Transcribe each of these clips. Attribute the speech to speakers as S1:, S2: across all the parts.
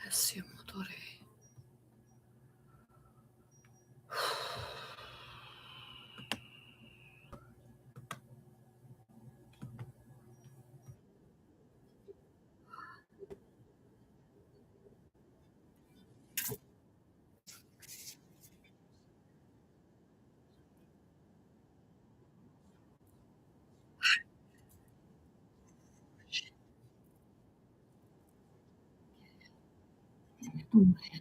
S1: Siamotore. Right.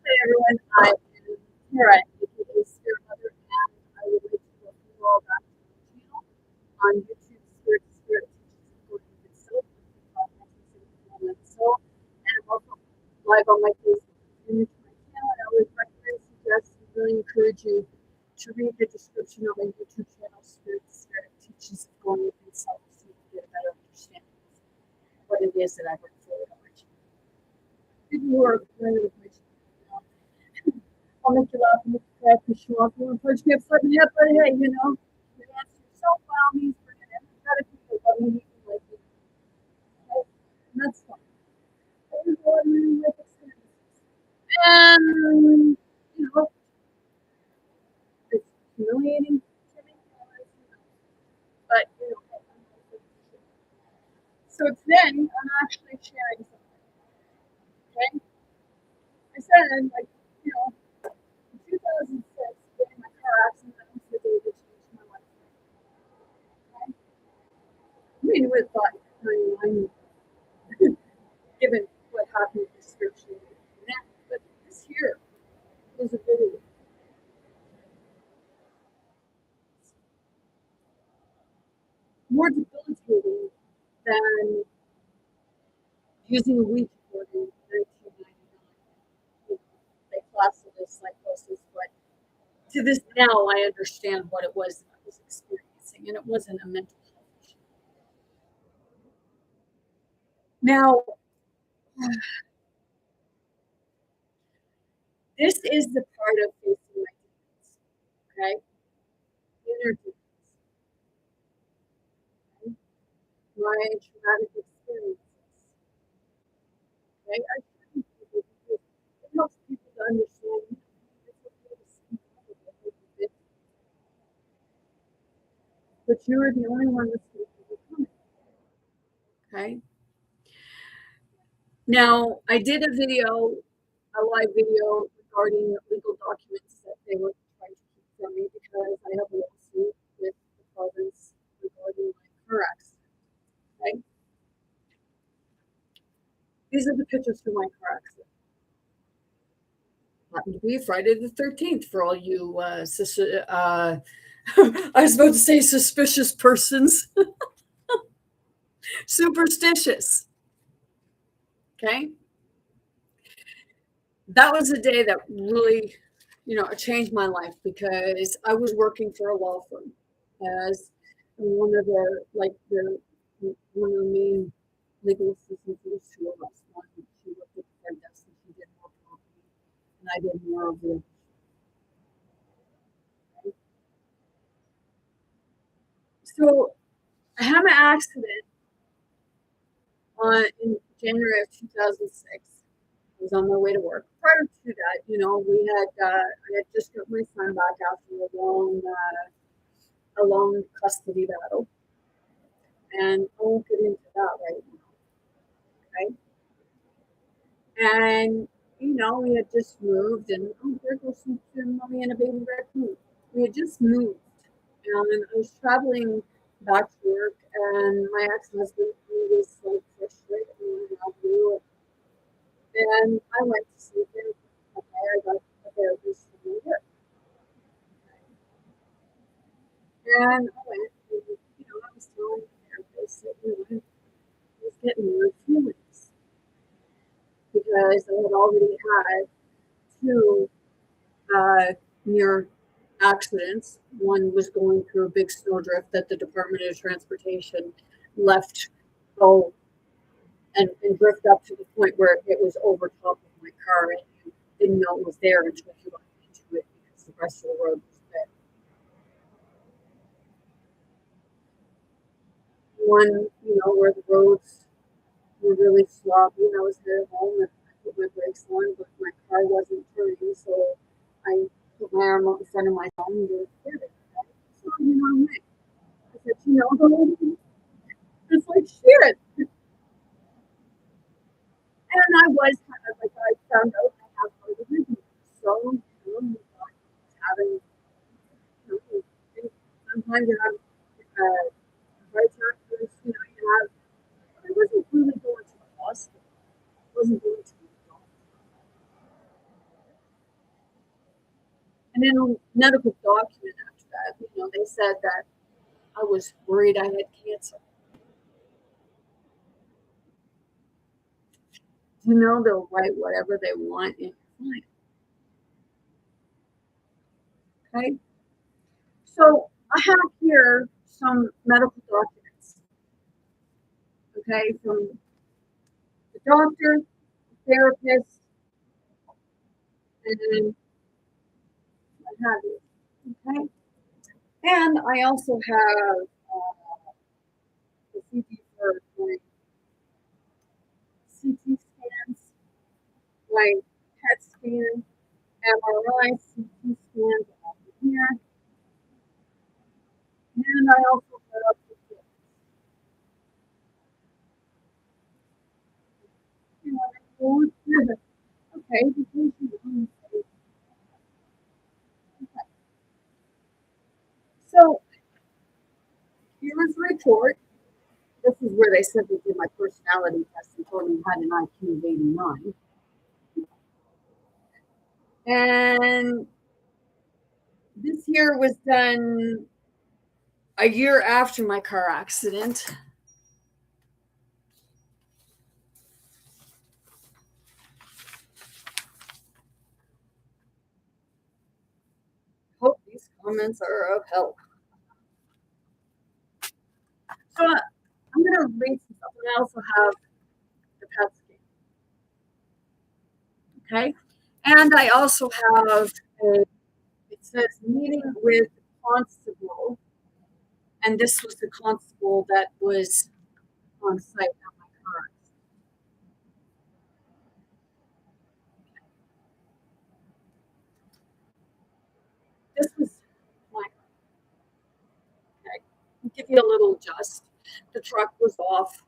S1: Hey everyone, I am Kara, aka Spirit Mother, and I would like to welcome you all back to my channel on YouTube, Spirit to Spirit Teachings for Good Soul, Soul, and I'm also live on my Facebook. If you're new to my channel, I always recommend, suggest, and really encourage you to read the description of my YouTube channel, Spirit to Spirit Teachings of Going Within Self, so you can get a better understanding of what it is that I bring forward on my channel. People who are familiar with my channel, I'll make you laugh and make you cry, push you off, you punch me upside the head, but hey, you know, you answer yourself by all means, bring it in. Gotta people love me, like you. Okay? And that's fine. I was all living life experiences. And, you know, it's humiliating to me, but, you know, so today, I'm actually sharing something, okay? I said, like, you know, in 2006, getting my car accident, that was the day that changed my life. Okay? I mean, who would have thought 99, given what happened with the spiritual net, but this year was a video more debilitating than using a weed cord in 1999. They classed it as psychosis, but to this now, I understand what it was that I was experiencing, and it wasn't a mental health issue. Now, this is the part of facing my demons, okay? Inner demons, okay? My traumatic experiences, okay? I share these people because it helps people to understand it's okay to speak up about what you've been through. But you're the only one that's going to overcome it, okay? Now, I did a video, a live video regarding legal documents that they were trying to keep from me because I have a lawsuit with the province regarding my car accident, okay? These are the pictures from my car accident. Happened to be Friday the 13th for all you, I was about to say suspicious persons, superstitious, okay? That was a day that really, you know, changed my life because I was working for a law firm as one of the, like, one of the main legal assistants. There was two of us. One, she worked at the front desk and she did more property, and I did more of the. So I had an accident in January of 2006. I was on my way to work. Prior to that, you know, I had just got my son back after a long custody battle, and I won't get into that right now, okay? And you know, we had just moved, and oh, there goes some mommy and a baby raccoon. We had just moved, and I was traveling back to work, and my ex-husband, he was like frustrated and blue, and I went to see him. Okay, I got a therapist from my work, and I went, and, you know, I was telling the therapist that, you know, I was getting weird feelings. because I had already had two near accidents. One was going through a big snowdrift that the Department of Transportation left go and drift up to the point where it was over top of my car, and you didn't know it was there until you got into it because the rest of the road was dead. One, where the roads were really sloppy, and I was headed home, and I put my brakes on, but my car wasn't turning, so I put my arm out in front of my home and did it. So, I said, it's like shit. And I was kind of like, I found out I have heart disease. So, having, sometimes you have heart attack, I wasn't really going to the hospital. I wasn't going to the doctor. And in a medical document after that, they said that I was worried I had cancer. They'll write whatever they want in your file. Okay? So I have here some medical documents, okay, from the doctor, the therapist, and what have you, okay? And I also have the CT for my CT scans, my PET scan, MRI, CT scans over here, and I also put up the kids. Okay, so here's the report. This is where they simply did my personality test and told me I had an IQ of 89. And this here was done a year after my car accident. Hope these comments are of help. So I'm going to read some stuff, and I also have the PET scan. Okay. And I also have it says meeting with constable. And this was the constable that was on site at my car. This was my, okay, I'll give you a little adjust. The truck was off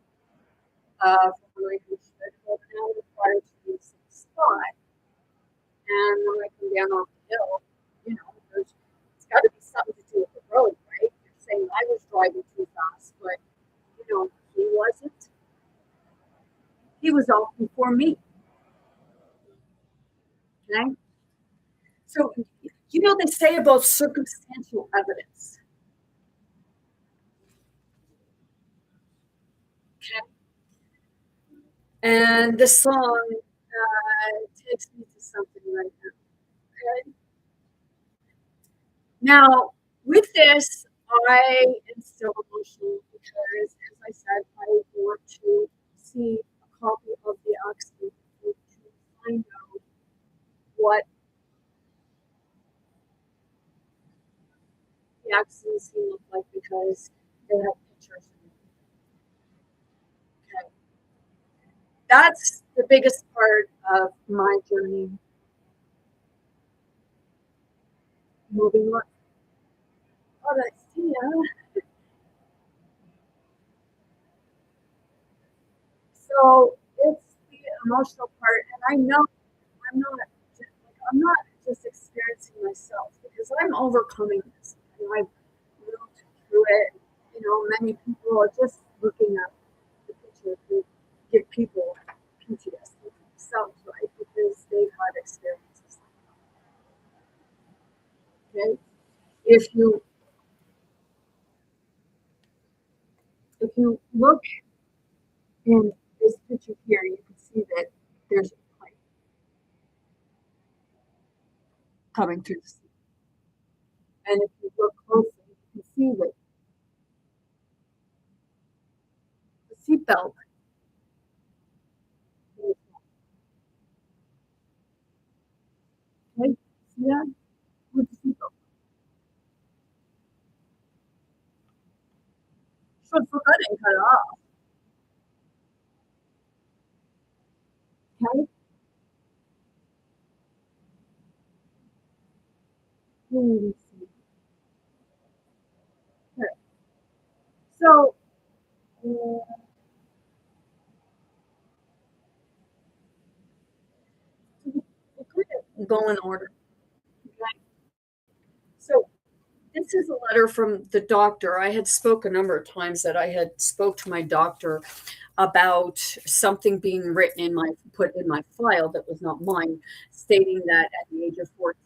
S1: from where it should have an hour prior to this spot. And when I come down off the hill, it's got to be something to do with the road, right? You're saying I was driving too fast, but he wasn't. He was off before me. Okay. So, they say about circumstantial evidence. Okay. And the song takes me to something right now. Okay. Now, with this, I am still emotional because, as I said, I want to see a copy of the accident to find out what the accident scene looked like because they have pictures. Okay. That's the biggest part of my journey moving on. Oh, that's Tia. So it's the emotional part, and I know I'm not just experiencing myself because I'm overcoming this, and I've moved through it. Many people are just looking at the picture to give people PTSD themselves, right? Because they've had experiences. Okay, if you look in this picture here, you can see that there's coming through the seat. And if you look closely, you can see that the seatbelt is, okay, see that? With the seatbelt. Should forget and cut it off. Okay? Let see. Okay. So, we'll kind of go in order. Okay? So, this is a letter from the doctor. I had spoke a number of times that I had spoke to my doctor about something being written in my put in my file that was not mine, stating that at the age of 14,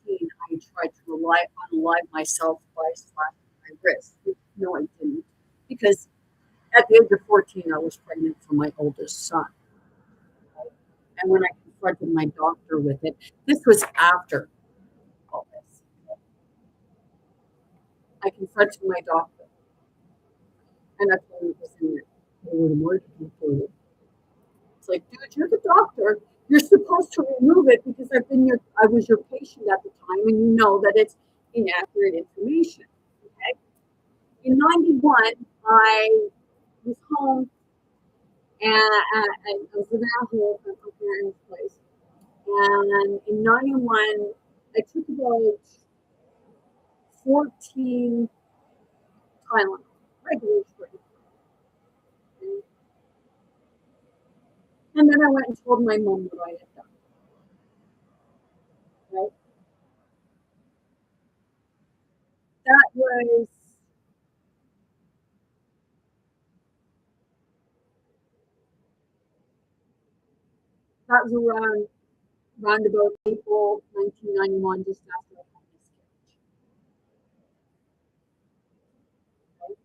S1: I tried to unalive myself by slashing my wrist. No, I didn't, because at the age of 14, I was pregnant for my oldest son. And when I confronted my doctor with it, this was after all this. I confronted my doctor, and that's when it was in there. It's like, dude, you're the doctor. You're supposed to remove it because I was your patient at the time, and you know that it's inaccurate information. Okay. In '91, I was home and I was living at home at my parents' place. And in '91, I took about 14 Tylenol, regular strength. And then I went and told my mom what I had done. Right? That was around about April 1991, just after I had miscarriage.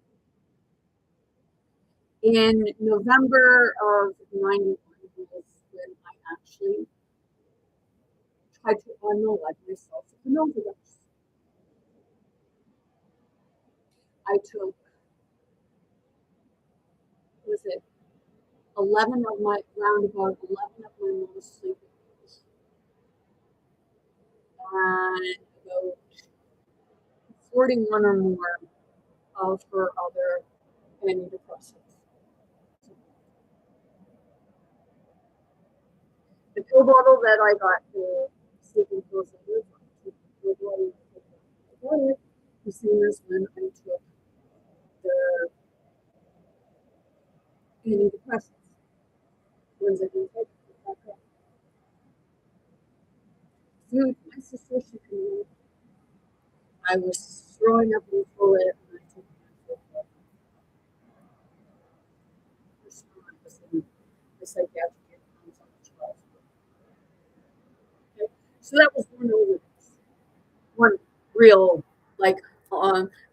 S1: In November of '91 was when I actually tried to unalive myself with an overdose. I took, was it 11 of my, around about 11 of my mom's sleeping pills, and about 41 or more of her other antidepressants. The pill bottle that I got the sleeping pills in was the same as when I took the antidepressants. Ones I didn't take. Dude, my sister, she can, I was throwing up in the toilet and I took my foot. I was in the psychiatric on the 12th. Okay. So that was one overdose. One real, like,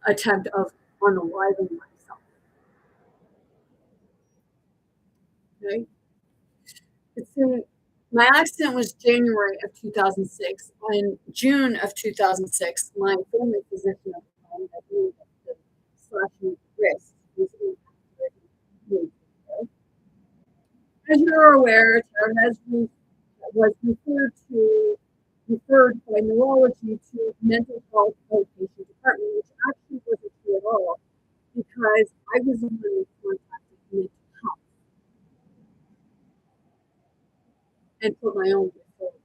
S1: attempt of unaliving myself. Okay. My accident was January of 2006. In June of 2006, my family physician at the time that knew that the slashing wrist was inaccurate. As you're aware, Tara was referred by neurology to mental health outpatient department, which actually wasn't true at all, because I was in contact with mental health and put my own forward.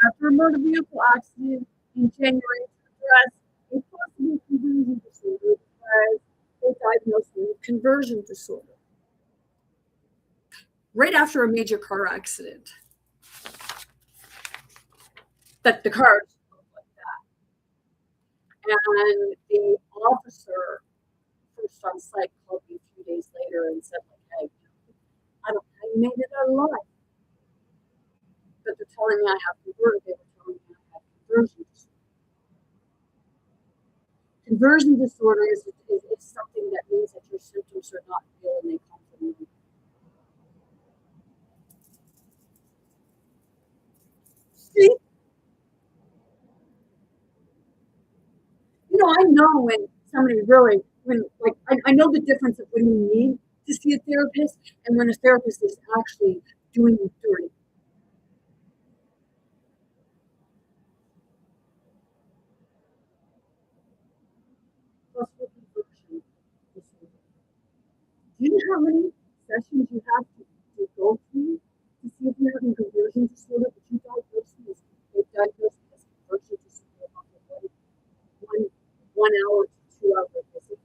S1: After a motor vehicle accident in January to address a possible conversion disorder, because they diagnosed me with conversion disorder right after a major car accident. That the car looked like that. And the officer first on site called me a few days later and said, like, hey, I don't know how you made it out alive. But they're telling me I have conversion. They were telling me I have conversion disorder. Conversion disorder is something that means that your symptoms are not real and they come from you. See? know when somebody really, when like I know the difference of when you need to see a therapist and when a therapist is actually doing you dirty. Cluster conversion disorder. Do you know how many sessions you have to go through to see if you're having conversion disorder, but you diagnose me as conversion disorder after one 1 hour to 2 hour visit?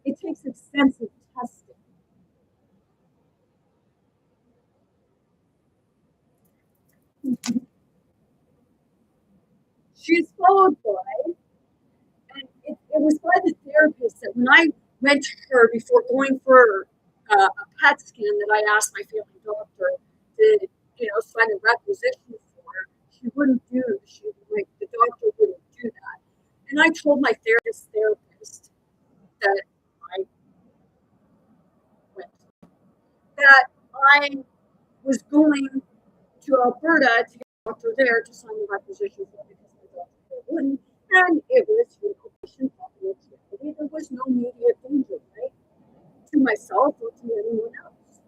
S1: It takes extensive testing. She's followed by, and it was by the therapist that when I went to her before going for a PET scan that I asked my family doctor to, sign a requisition for, she wouldn't do. She like the doctor wouldn't do that, and I told my therapist that I went that I was going to Alberta to get a doctor there to sign the requisition for because my doctor wouldn't, and it was patient confidentiality. There was no immediate danger, right, to myself or to anyone else.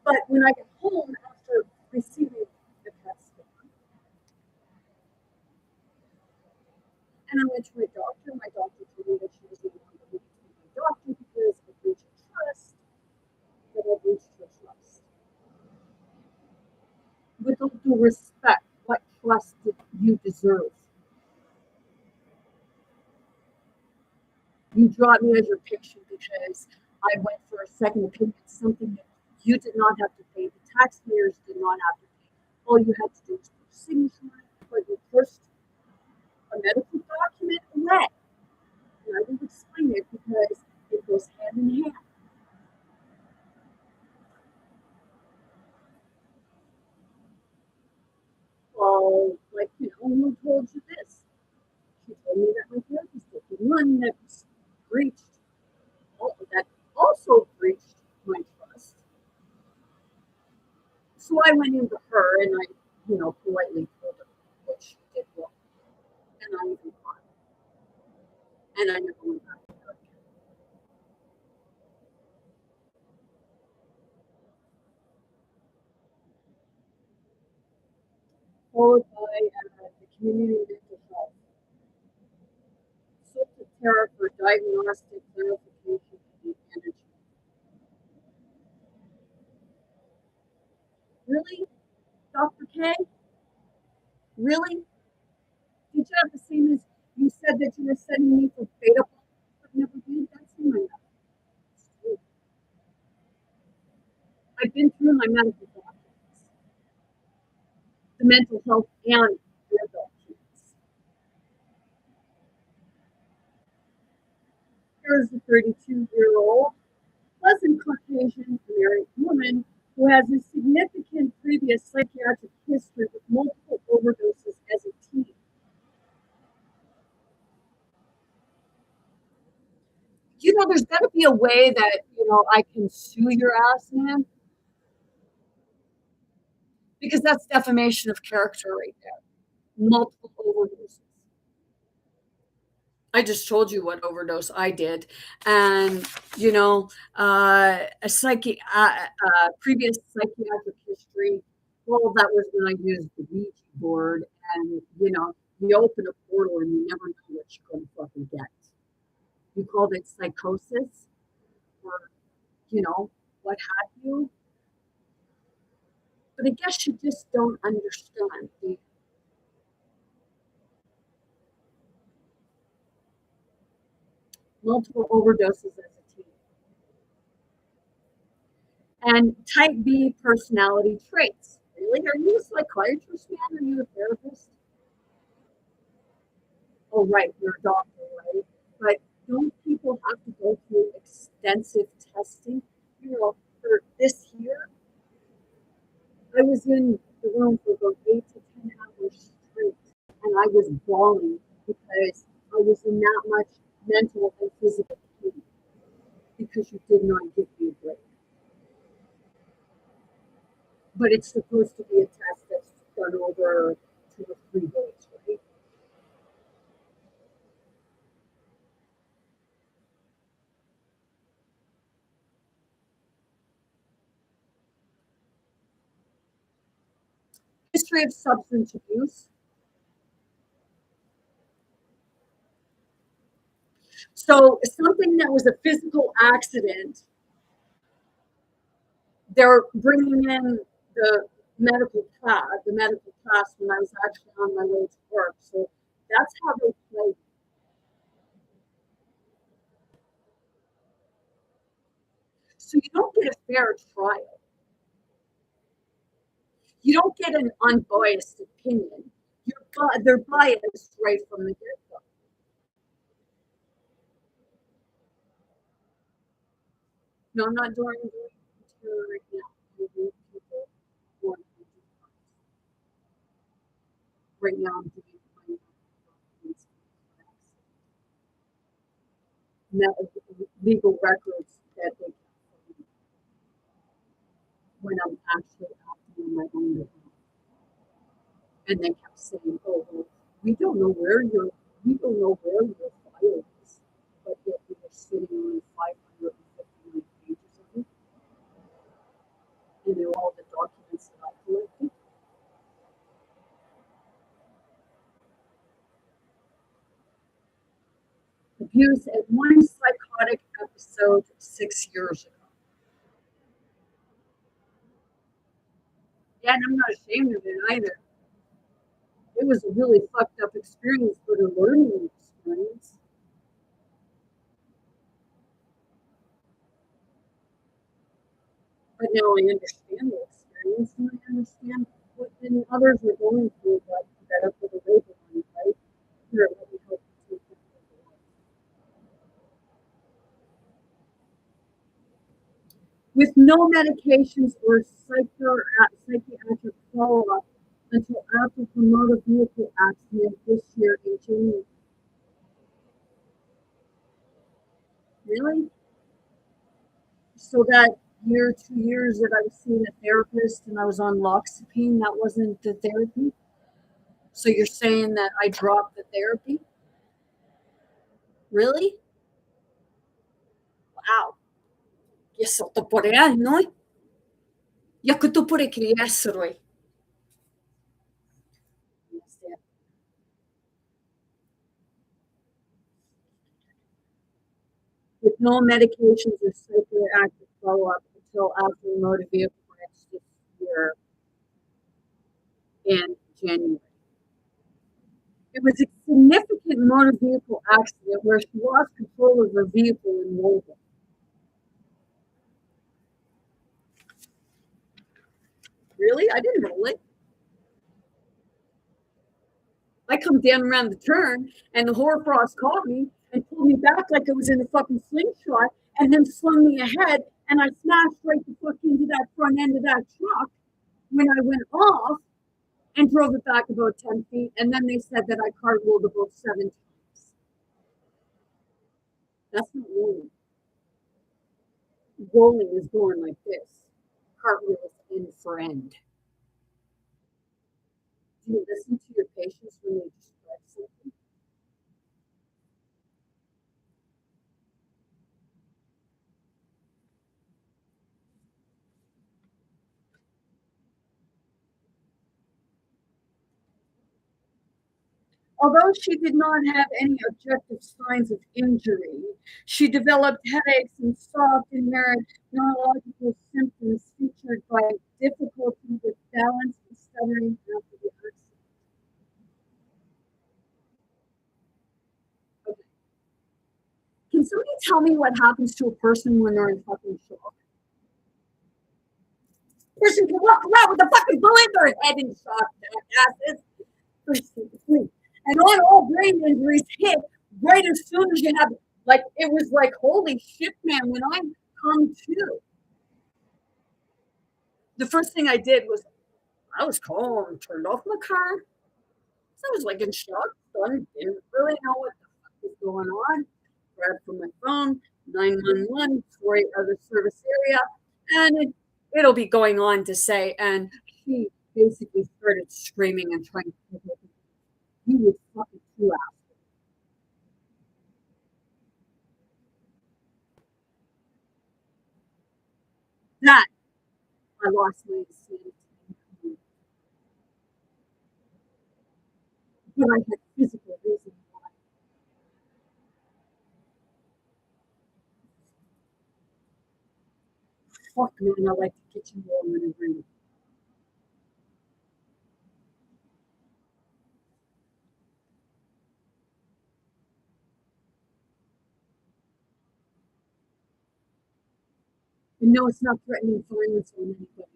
S1: But when I get home after receiving the PET scan, and I went to my doctor told me that she was no longer going to be my doctor because of breach of trust, that I breached her trust. With all due respect, what trust did you deserve? You dropped me as your patient because I went for a second opinion, something that you did not have to pay. The taxpayers did not have to pay. All you had to do was put a signature, but you pushed a medical document away. And I will explain it because it goes hand in hand. Well, who told you this? She told me that my therapist did. The one that breached, that also breached my trust. So I went into her and I, politely told her what she did wrong. And I even cried. And I never went back to her again. Followed by the community mental health. Social care for diagnostic clarification and management. Really? Dr. K? Really? Did you have the same as you said that you were sending me for beta blockers, but never did? That's in my notes. I've been through my medical documents, the mental health and your documents. Here's a 32-year-old pleasant Caucasian American woman who has a significant previous psychiatric history with multiple overdoses as a teen. There's got to be a way that, I can sue your ass, man, because that's defamation of character right there. Multiple overdoses. I just told you what overdose I did, and a previous psychiatric history. Well, that was when I used the Ouija board, and you open a portal and you never know what you're going to fucking get. You called it psychosis, or what have you. But I guess you just don't understand the multiple overdoses as a teen. And type B personality traits. Really? Are you a psychiatrist, man? Are you a therapist? Oh, right, you're a doctor, right? But don't people have to go through extensive testing? For this year, I was in the room for about 8 to 10 hours straight, and I was bawling because I was in that much mental and physical pain because you did not give me a break. but it's supposed to be a test that's done over 2 or 3 days, right? History of substance abuse. So something that was a physical accident, they're bringing in the medical class when I was actually on my way to work. So that's how they play. So you don't get a fair trial. You don't get an unbiased opinion. They're biased right from the get-go. No, I'm not doing material right now. I'm doing people who want to do right now. I'm doing legal records that they when I'm actually acting on my own behalf. And they kept saying, "Oh, well, we don't know where we don't know where your file is," but yet we were sitting on 559 pages of it, and they're all the documents that I collected. Abuse at one psychotic episode 6 years ago. Yeah, and I'm not ashamed of it either. It was a really fucked up experience, but a learning experience. But now I understand the experience and I understand what many others are going through, but better for the labor money, right? Here, let me help you take that. With no medications or psychiatric follow-up until after her motor vehicle accident this year in January. Really? So that year, 2 years that I was seeing a therapist and I was on loxapine, that wasn't the therapy? So you're saying that I dropped the therapy? Really? Wow. Yes, to por real, ¿no? Я като по рекреасерой. With no medications or psychoactive follow-up until after motor vehicle crash this year in January. It was a significant motor vehicle accident where she lost control of her vehicle in Louisville. Really? I didn't know it. I come down around the turn and the hoarfrost caught me and pulled me back like I was in a fucking slingshot and then slung me ahead and I smashed right the fuck into that front end of that truck when I went off and drove it back about 10 feet. And then they said that I cartwheeled about 7 times. That's not rolling. Rolling is going like this. Cartwheel is end for end. Do you listen to your patients when they describe something? Although she did not have any objective signs of injury, she developed headaches and soft and neurological symptoms featured by difficulty with balance and stuttering after the accident. Okay. Can somebody tell me what happens to a person when they're in fucking shock? Person can walk around with a fucking bullet in their head in shock, jackasses. And on all brain injuries hit right as soon as you have, like, it was like, holy shit, man, when I come to, the first thing I did was, I was calm, turned off my car. So I was like in shock, so I didn't really know what the fuck was going on. Grabbed from my phone, 911, 48 other service area, and it'll be going on to say, and she basically started screaming and trying to kill him. He was fucking too out. That I lost my insanity. But I had physical reasons why. Fuck man, I like the kitchen wall in the room. And no, it's not threatening violence on anybody.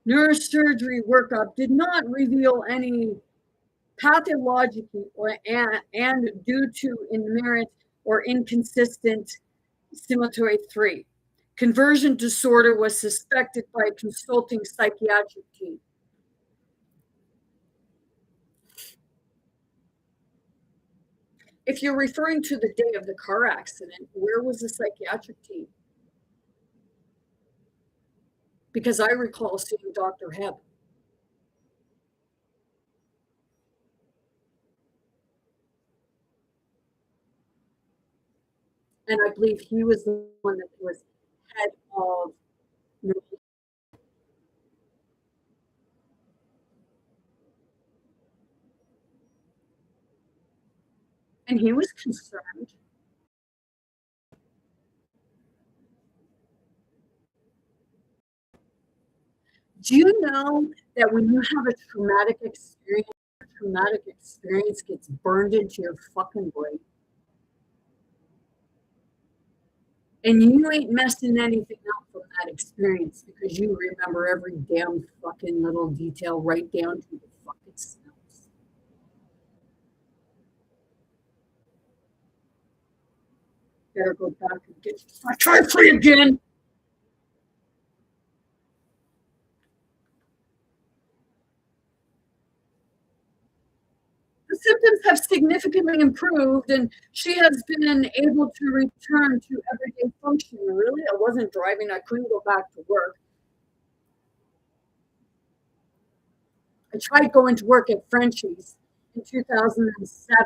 S1: Neurosurgery workup did not reveal any pathologically and due to inherent or inconsistent stimulatory 3. Conversion disorder was suspected by a consulting psychiatric team. If you're referring to the day of the car accident, where was the psychiatric team? Because I recall seeing Dr. Hebb. And I believe he was the one that was head of. And he was concerned. Do you know that when you have a traumatic experience gets burned into your fucking brain? And you ain't messing anything up from that experience because you remember every damn fucking little detail right down to the fucking smells. Better go back and get your try free again. The symptoms have significantly improved and she has been able to return to everyday function. Really, I wasn't driving, I couldn't go back to work. I tried going to work at Frenchie's in 2007.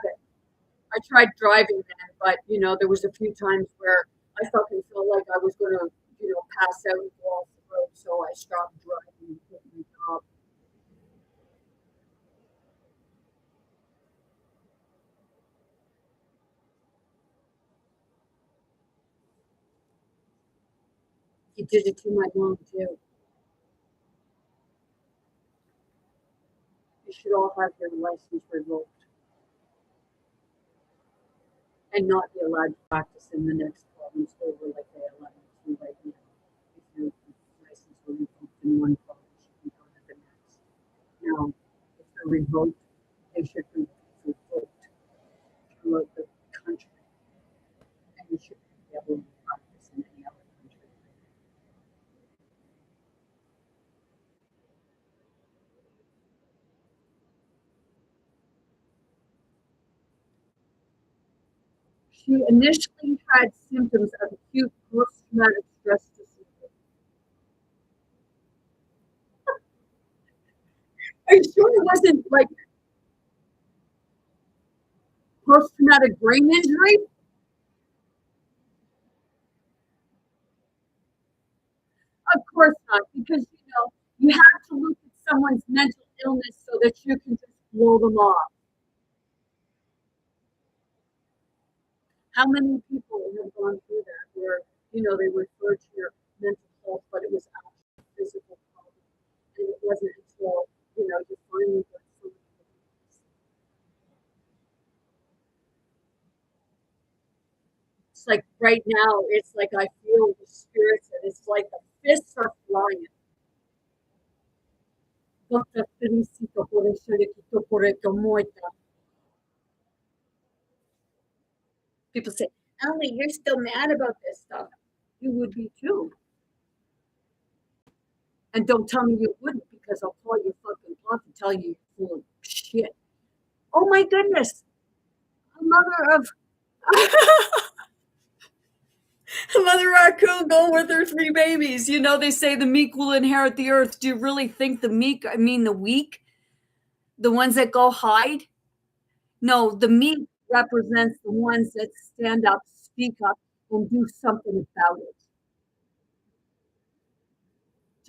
S1: I tried driving then, but there was a few times where I fucking felt like I was going to, pass out and go off the road. So I stopped driving and quit my job. He did it to my mom too. You should all have your license revoked and not be allowed to practice in the next province over like they allow you to right now. If your license were revoked in one province, you can go to the next. Now, if they're revoked, they should be revoked throughout the country. And you should be able to practice in any other country. She initially had symptoms of acute post-traumatic stress disorder. Are you sure it wasn't like post-traumatic brain injury? Of course not, because you have to look at someone's mental illness so that you can just blow them off. How many people have gone through that where they referred to your mental health, but it was actually a physical problem, and it wasn't until you finally got somebody. It's like right now, it's like I feel the spirits, and it's like the fists are flying. No te felicito por eso éxito, por el muerta. People say, Ellie, you're still mad about this stuff. You would be too. And don't tell me you wouldn't because I'll call you fucking bluff and tell you you're full of shit. Oh my goodness. mother of a mother raccoon going with her 3 babies. You know, they say the meek will inherit the earth. Do you really think the meek, I mean the weak, the ones that go hide? No, the meek represents the ones that stand up, speak up, and do something about it.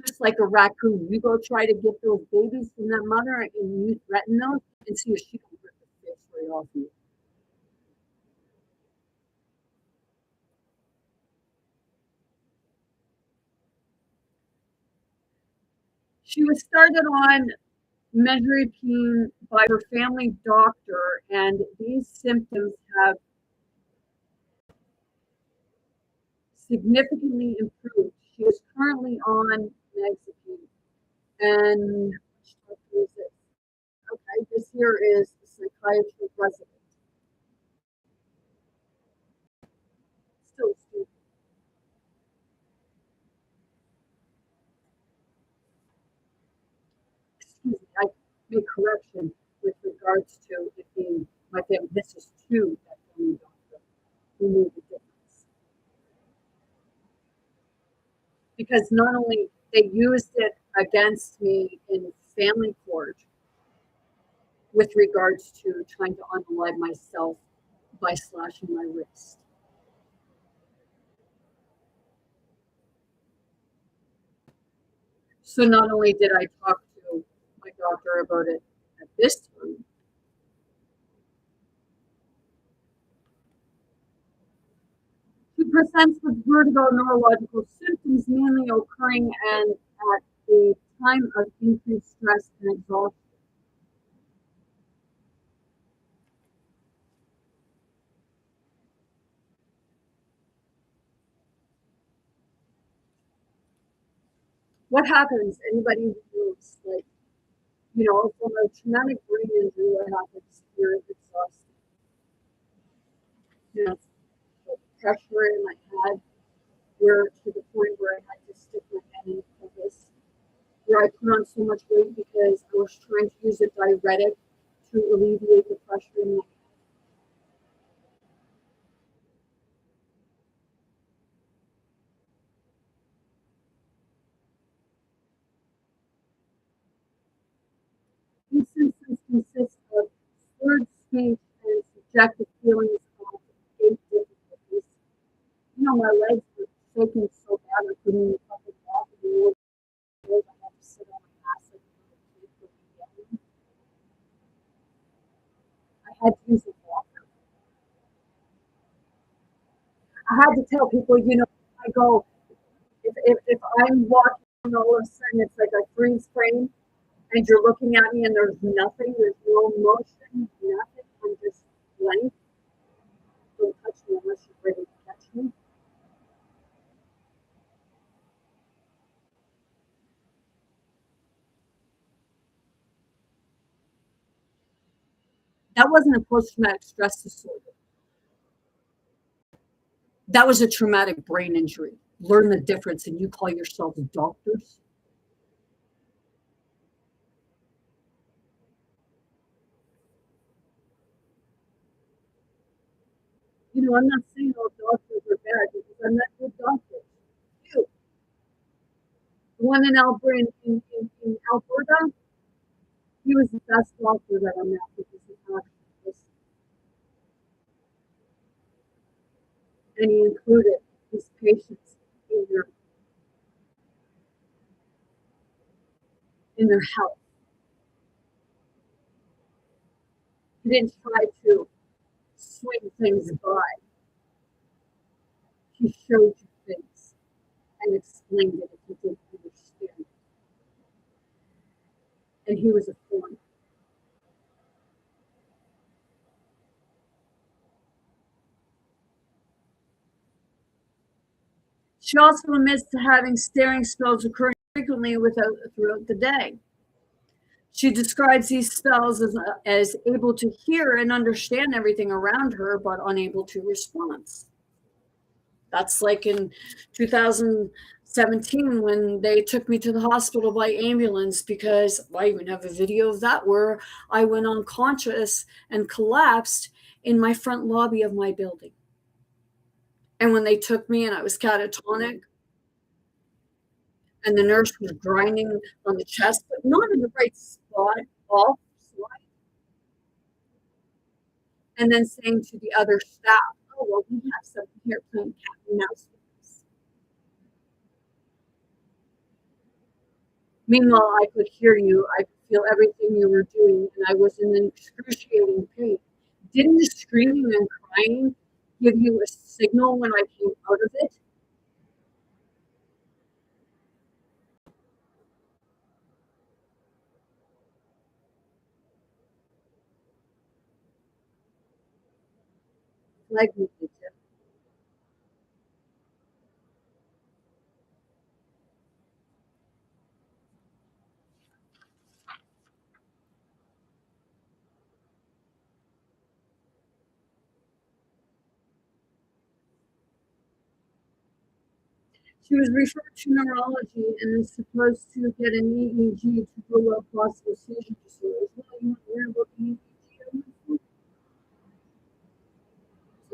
S1: Just like a raccoon. You go try to get those babies from that mother and you threaten those and see if she can rip the face right off you. She was started on Meserapine by her family doctor, and these symptoms have significantly improved. She is currently on Meserapine. And which doctor is this? Okay, this here is the psychiatry resident. Still stupid. Excuse me, I make correction with regards to it being my family. This is to that family doctor who knew the difference. Because not only they used it against me in family court with regards to trying to unalive myself by slashing my wrist. So not only did I talk to my doctor about it at this time, she presents with vertigo neurological symptoms mainly occurring and at the time of increased stress and exhaustion. What happens? Anybody who knows, like, you know, from a traumatic brain injury, what happens? You're exhausted. You know, the pressure in my head, where to the point where I had to stick my head in a crevice, where I put on so much weight because I was trying to use a diuretic to alleviate the pressure in my head. These symptoms consist of slurred speech and subjective feelings of gait difficulties. You know, my legs were shaking so bad I couldn't even fucking walk anymore. I had to sit on my ass like a little kid for me. I had to use a walker. I had to tell people, you know, I go, if I'm walking and all of a sudden it's like a freeze frame and you're looking at me and there's nothing, there's no motion, nothing, I'm just blank. Don't touch me unless you're ready to catch me. That wasn't a post-traumatic stress disorder. That was a traumatic brain injury. Learn the difference, and you call yourselves doctors. You know, I'm not saying all doctors are bad because I'm not good doctors. You, the one in Alberta, in Alberta, he was the best doctor that I met because he actually listened. And he included his patients in their health. He didn't try to swing things by. He showed you things and explained it if you didn't understand it. And he was a foreigner. She also admits to having staring spells occurring frequently throughout the day. She describes these spells as able to hear and understand everything around her, but unable to respond. That's like in 2017 when they took me to the hospital by ambulance because I even have a video of that where I went unconscious and collapsed in my front lobby of my building. And when they took me and I was catatonic, and the nurse was grinding on the chest, but not in the right spot, off slide, and then saying to the other staff, "Oh, well, we have something here playing cat and mouse with us." Meanwhile, I could hear you, I could feel everything you were doing, and I was in excruciating pain. Didn't the screaming and crying give you a signal when I came out of it? Like me, did you? She was referred to neurology and is supposed to get an EEG to rule out possible seizure disorders. Well, you want to hear about the EEG?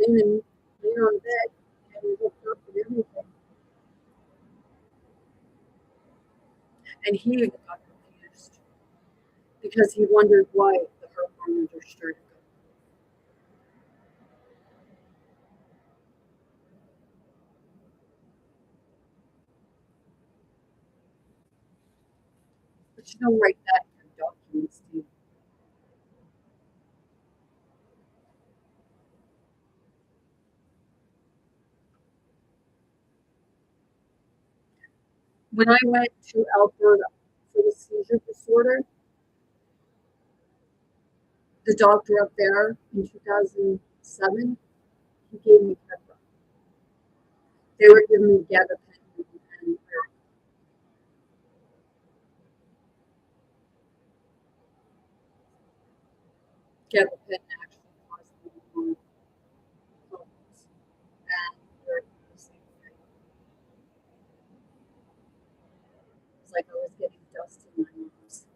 S1: And then later on bed, having looked up and everything. And he even got confused because he wondered why the heart monitor started going. But you don't write that in your documents, do you? When I went to Alberta for the seizure disorder, the doctor up there in 2007, he gave me Keppra. They were giving me gabapentin and gabapentin actually caused me more problems. And they're the same thing. It's like I was getting dust in my nose.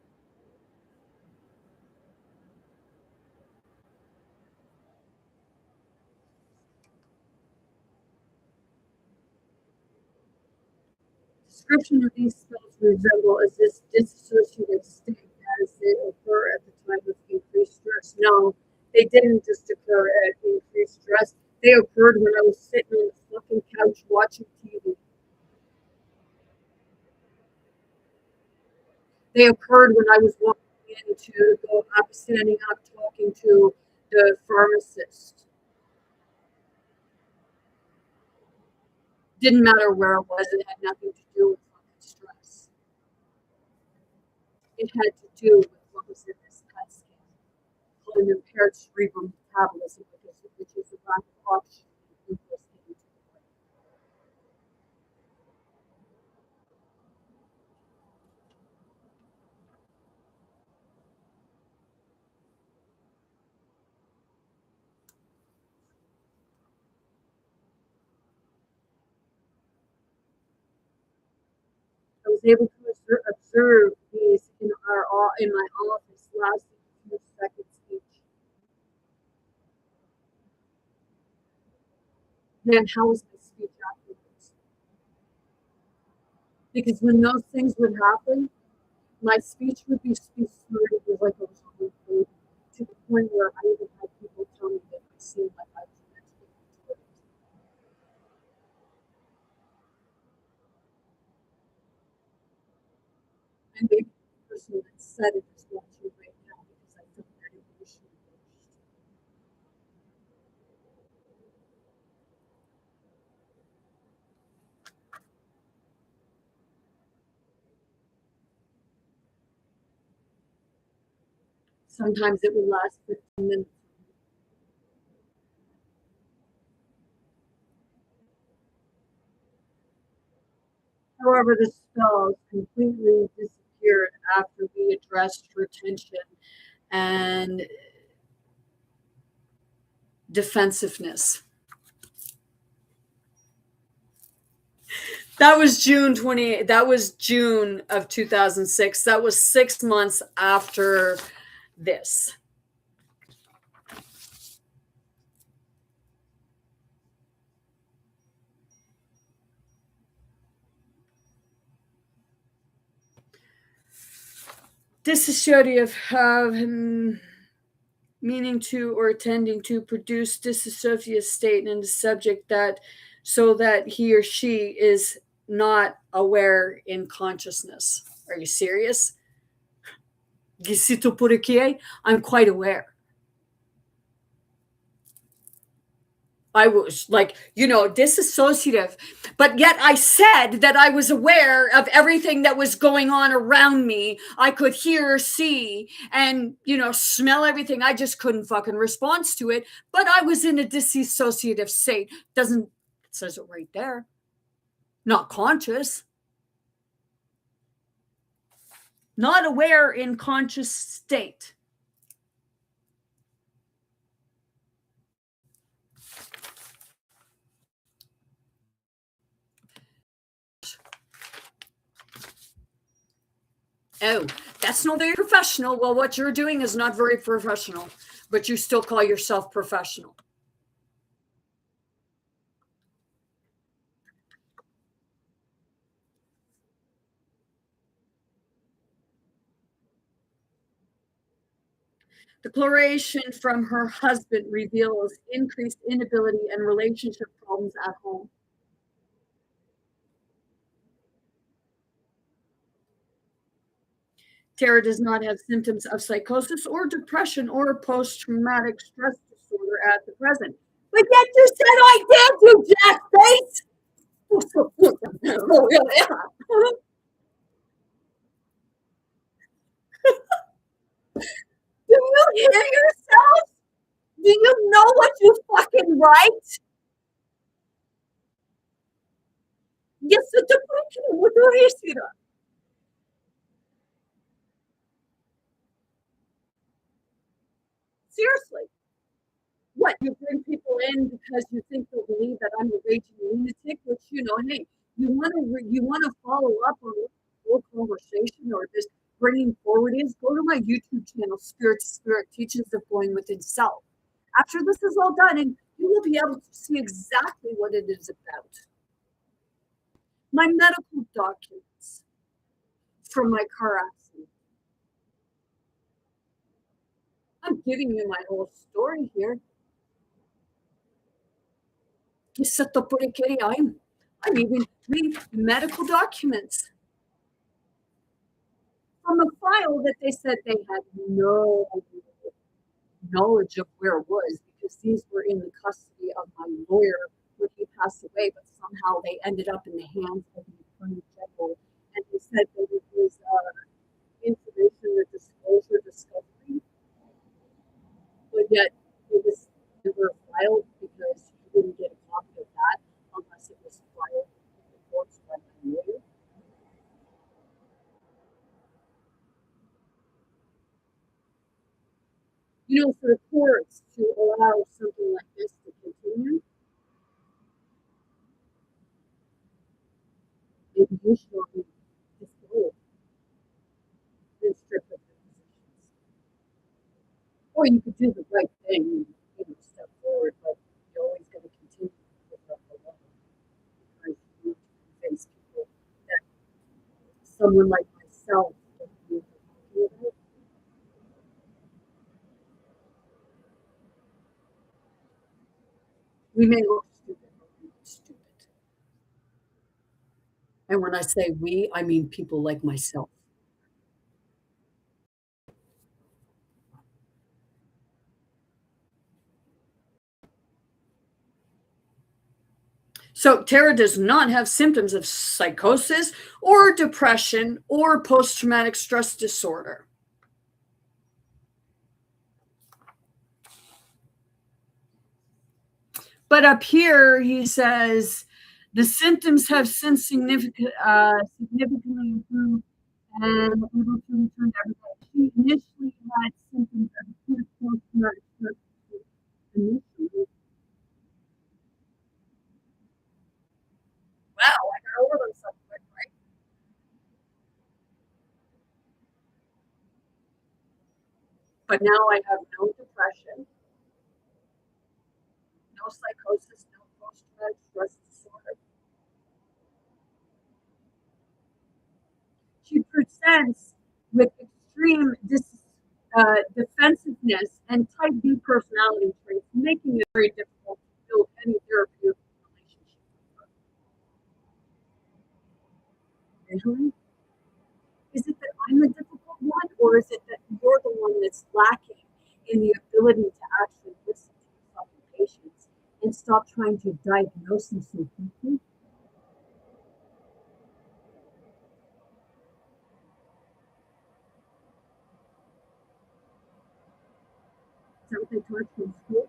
S1: Description of these spells resemble as this dissociative state as they occur at the time of increased stress. No, they didn't just occur at increased stress. They occurred when I was sitting on the fucking couch watching TV. They occurred when I was walking in to go up, standing up, talking to the pharmacist. Didn't matter where it was, it had nothing to do with fucking stress. It had to do with what was in this PET scan. Called an impaired cerebral metabolism, which is a lack of oxygen and glucose getting to the brain. I was able to observe these in my office, lasting a few seconds each. Then how was my speech afterwards? Because when those things would happen, my speech would be slurred. It was like I was on food, to the point where I even had people tell me that I seemed like I was mentally retarded. And maybe the person that said it is watching right now because I felt very emotionally pushed. Sometimes it would last 15 minutes. However, the spells completely disappeared after we addressed retention and defensiveness. That was June 28th. That was June of 2006. That was 6 months after this. Dissociative meaning to or attending to produce dissociative state in the subject that so that he or she is not aware in consciousness. Are you serious? I'm quite aware. I was like, disassociative. But yet I said that I was aware of everything that was going on around me. I could hear, see, and, smell everything. I just couldn't fucking respond to it. But I was in a dissociative state. It says it right there. Not conscious. Not aware in conscious state. Oh, that's not very professional. Well, what you're doing is not very professional, but you still call yourself professional. Declaration from her husband reveals increased inability and relationship problems at home. Tara does not have symptoms of psychosis or depression or post-traumatic stress disorder at the present. But yet you said I did, you jackface! Oh, yeah. Do you hear yourself? Do you know what you fucking write? Yes, what do you see that? Seriously. What, you bring people in because you think they'll believe that I'm a raging lunatic, which, hey, you want to follow up on what the whole conversation or just bringing forward is, go to my YouTube channel, Spirit to Spirit, Teachings of Going Within Self. After this is all done, and you will be able to see exactly what it is about. My medical documents from my car accident. I'm giving you my whole story here. I'm even reading medical documents from a file that they said they had no knowledge of where it was because these were in the custody of my lawyer when he passed away, but somehow they ended up in the hands of the attorney general. And they said that it was information or disclosure discovery, but yet it was never filed because you wouldn't get a copy of that unless it was filed with the courts by my lawyer. For the courts to allow something like this to continue, maybe you should be disclosed and stripped of their positions. Or you could do the right thing and step forward, but you always got to continue to put up the level because you need to convince people that someone like myself doesn't need to do it. We may look stupid, but we're not stupid. And when I say we, I mean people like myself. So Tara does not have symptoms of psychosis or depression or post-traumatic stress disorder. But up here, he says the symptoms have since significantly improved and able to return to everyday. She initially had symptoms of acute post-traumatic stress disorder. Initially, wow, I got over myself quick, right? But now I have no depression, no psychosis, no post-traumatic stress disorder. She presents with extreme defensiveness and type B personality traits, making it very difficult to build any therapeutic relationship with her. Visually, is it that I'm the difficult one, or is it that you're the one that's lacking in the ability to actually listen to yourself and patients and stop trying to diagnose them so quickly? Is that what they taught you in school?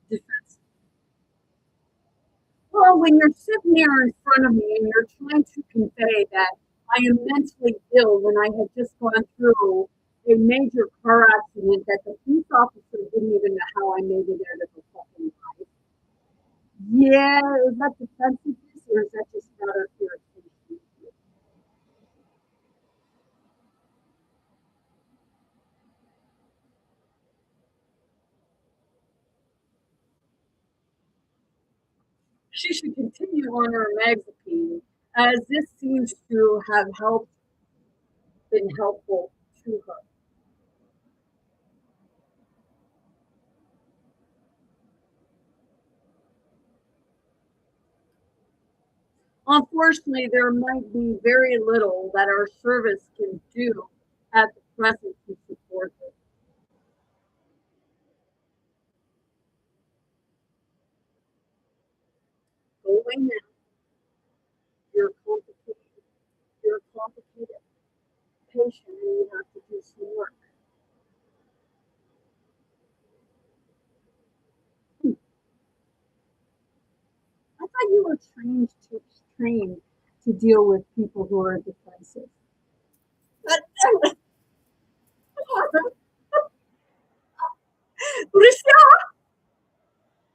S1: Defense. Well, when you're sitting there in front of me and you're trying to convey that I am mentally ill when I had just gone through a major car accident that the police officer didn't even know how I made it out of a fucking life. Yeah, is that defensiveness or is that just matter of irritation? She should continue on her Magazine, as this seems to have been helpful to her. Unfortunately, there might be very little that our service can do at the present to support it. Go away now. You're complicated. You're a complicated patient and you have to do some work. Hmm. I thought you were trained to deal with people who are defensive. Rusya,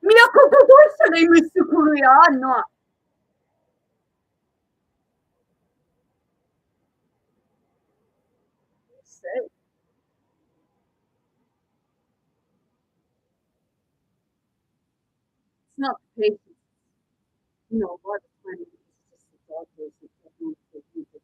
S1: miyako dorsane musukuru ya no. Say, it's not the patient. You know, a lot of times it's just the doctors who don't know people.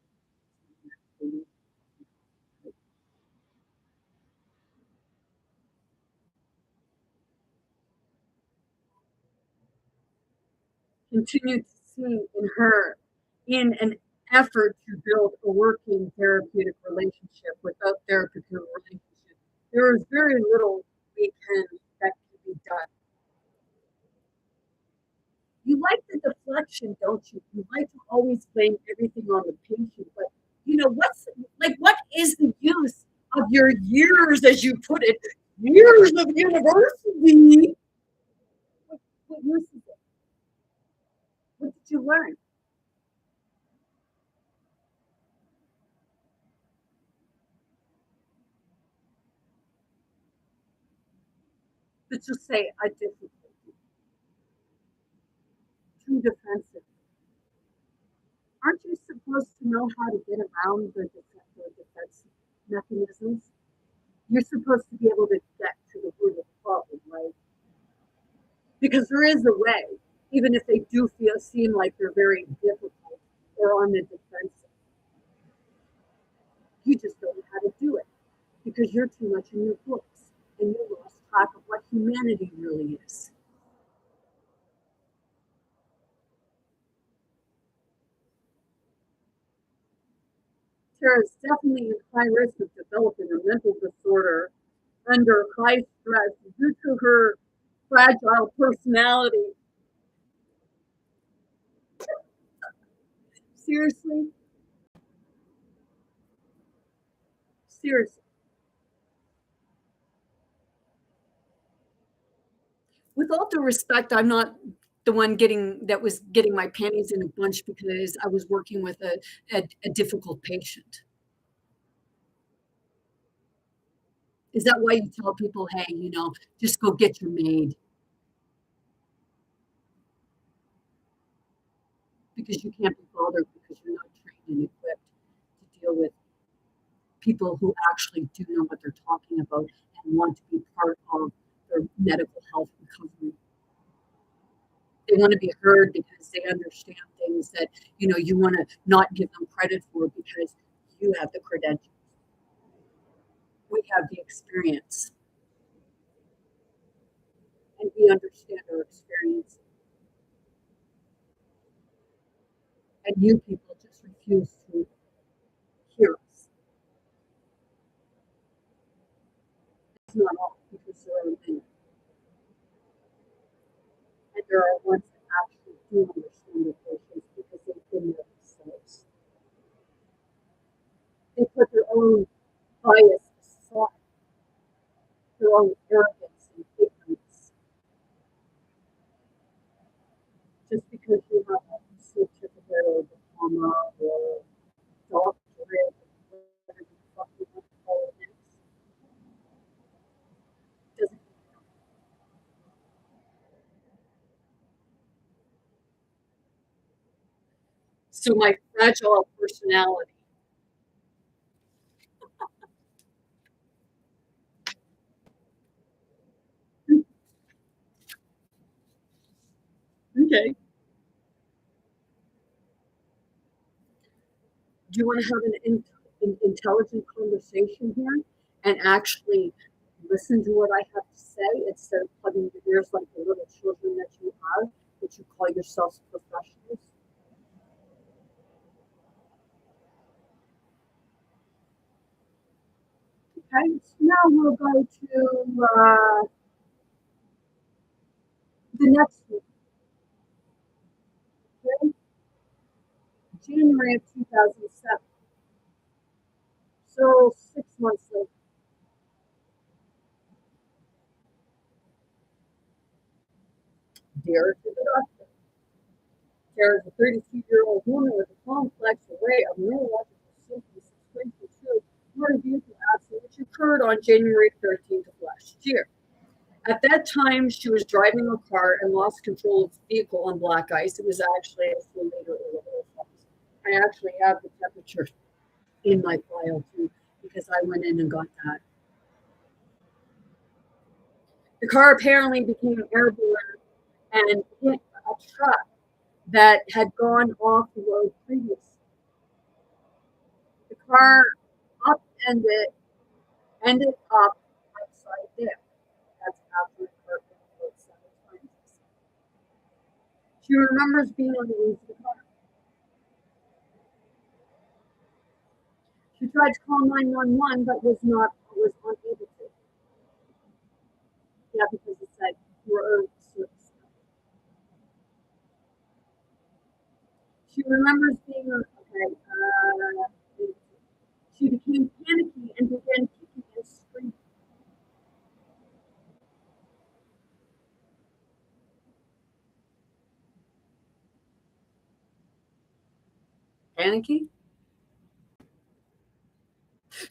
S1: Continue to see in her in an effort to build a working therapeutic relationship without therapeutic relationship. There is very little we can that can be done. You like the deflection, don't you? You like to always blame everything on the patient, but you know what is the use of your years, as you put it, years of university? What use is it? What did you learn? But just say I disagree. Too defensive. Aren't you supposed to know how to get around the defense mechanisms? You're supposed to be able to get to the root of the problem, right? Because there is a way, even if they do seem like they're very difficult or on the defensive. You just don't know how to do it because you're too much in your books and you lost track of what humanity really is. Tara is definitely at high risk of developing a mental disorder under high stress due to her fragile personality. Seriously? Seriously. With all due respect, I'm not the one getting my panties in a bunch because I was working with a difficult patient. Is that why you tell people, hey, just go get your maid? Because you can't be bothered because you're not trained and equipped to deal with people who actually do know what they're talking about and want to be part of their medical health recovery. They want to be heard because they understand things that, you want to not give them credit for because you have the credentials. We have the experience and we understand our experience. And you people just refuse to hear us. It's not all because there are many. And there are ones that actually do understand the patients because they've been there themselves. They put their own bias aside, their own arrogance and ignorance. Just because you have a certificate or diploma or doctorate or whatever the fuck you want to call it next, doesn't. So my fragile personality. Okay. Do you want to have an intelligent conversation here and actually listen to what I have to say instead of plugging your ears like the little children that you are, that you call yourselves professionals? Okay, so now we'll go to the next one. Okay? January of 2007. So 6 months later. Dear to the doctor. There is a 32-year-old woman with a complex array of neurological symptoms explained to her vehicle accident which occurred on January 13th of last year. At that time, she was driving a car and lost control of the vehicle on black ice. It was actually a later. I actually have the temperature in my file too because I went in and got that. The car apparently became airborne and hit a truck that had gone off the road previously. The car upended ended up upside down. That's after the car hit 7 times. She remembers being on the roof of the car. She tried to call 911 but was unable to. Yeah, because it said your service. She remembers being on. Okay. She became panicky and began kicking and screaming. Panicky?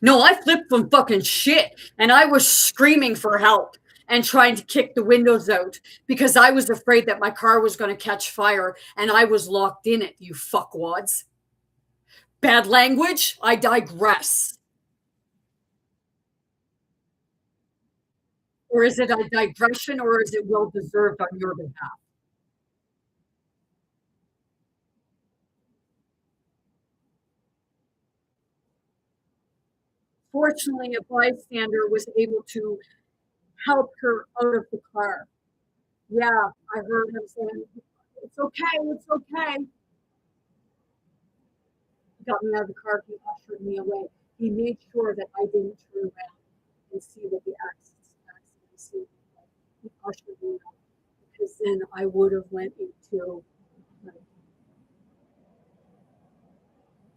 S1: No, I flipped from fucking shit and I was screaming for help and trying to kick the windows out because I was afraid that my car was going to catch fire and I was locked in it, you fuckwads. Bad language? I digress. Or is it a digression or is it well deserved on your behalf? Fortunately, a bystander was able to help her out of the car. Yeah, I heard him saying, "It's okay, it's okay." He got me out of the car, he ushered me away. He made sure that I didn't turn around and see what the accident scene was like. He ushered me out because then I would have went into like,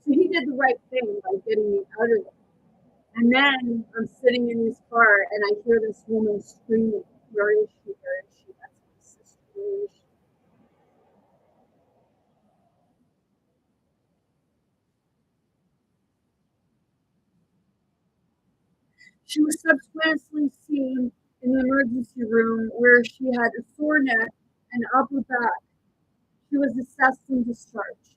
S1: so he did the right thing by getting me out of it. And then I'm sitting in his car and I hear this woman screaming, "Where is she? Where is she?" That's my sister. Where is she? She was subsequently seen in the emergency room where she had a sore neck and upper back. She was assessed and discharged.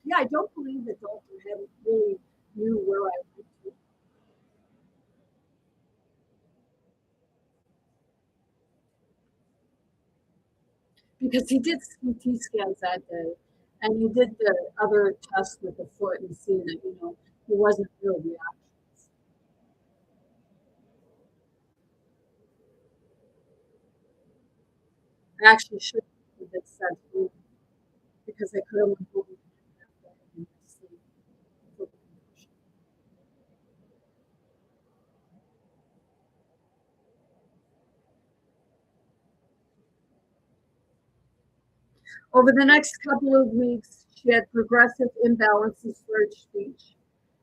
S1: Yeah, I don't believe that Dalton had really knew where I went to. because he did CT scans that day, and he did the other test with the foot and seeing that he wasn't real reactions. I actually should have been sent home because I could have went home that day and sleep for the concussion. Over the next couple of weeks, she had progressive imbalances for her speech.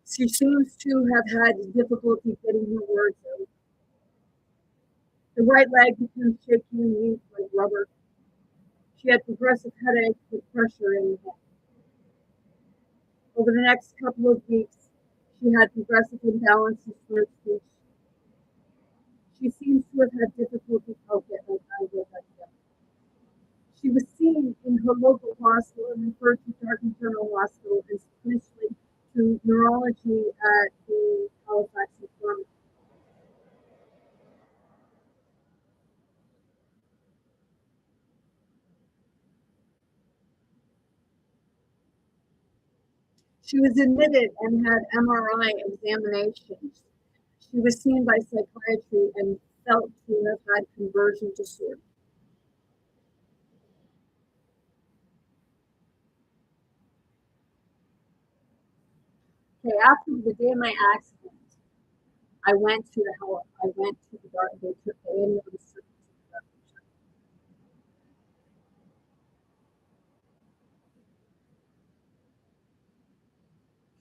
S1: She seems to have had difficulty getting her words out. The right leg became shaky and weak like rubber. She had progressive headache with pressure in the head. Over the next couple of weeks, she had progressive imbalances for her speech. She seems to have had difficulty getting out of bed. She was seen in her local hospital and referred to Dartmouth General Hospital and initially to neurology at the Halifax Infirmary. She was admitted and had MRI examinations. She was seen by psychiatry and felt to have had conversion disorder. Okay, after the day of my accident, I went to the health. I went to the doctor. They took the ambulance to the doctor.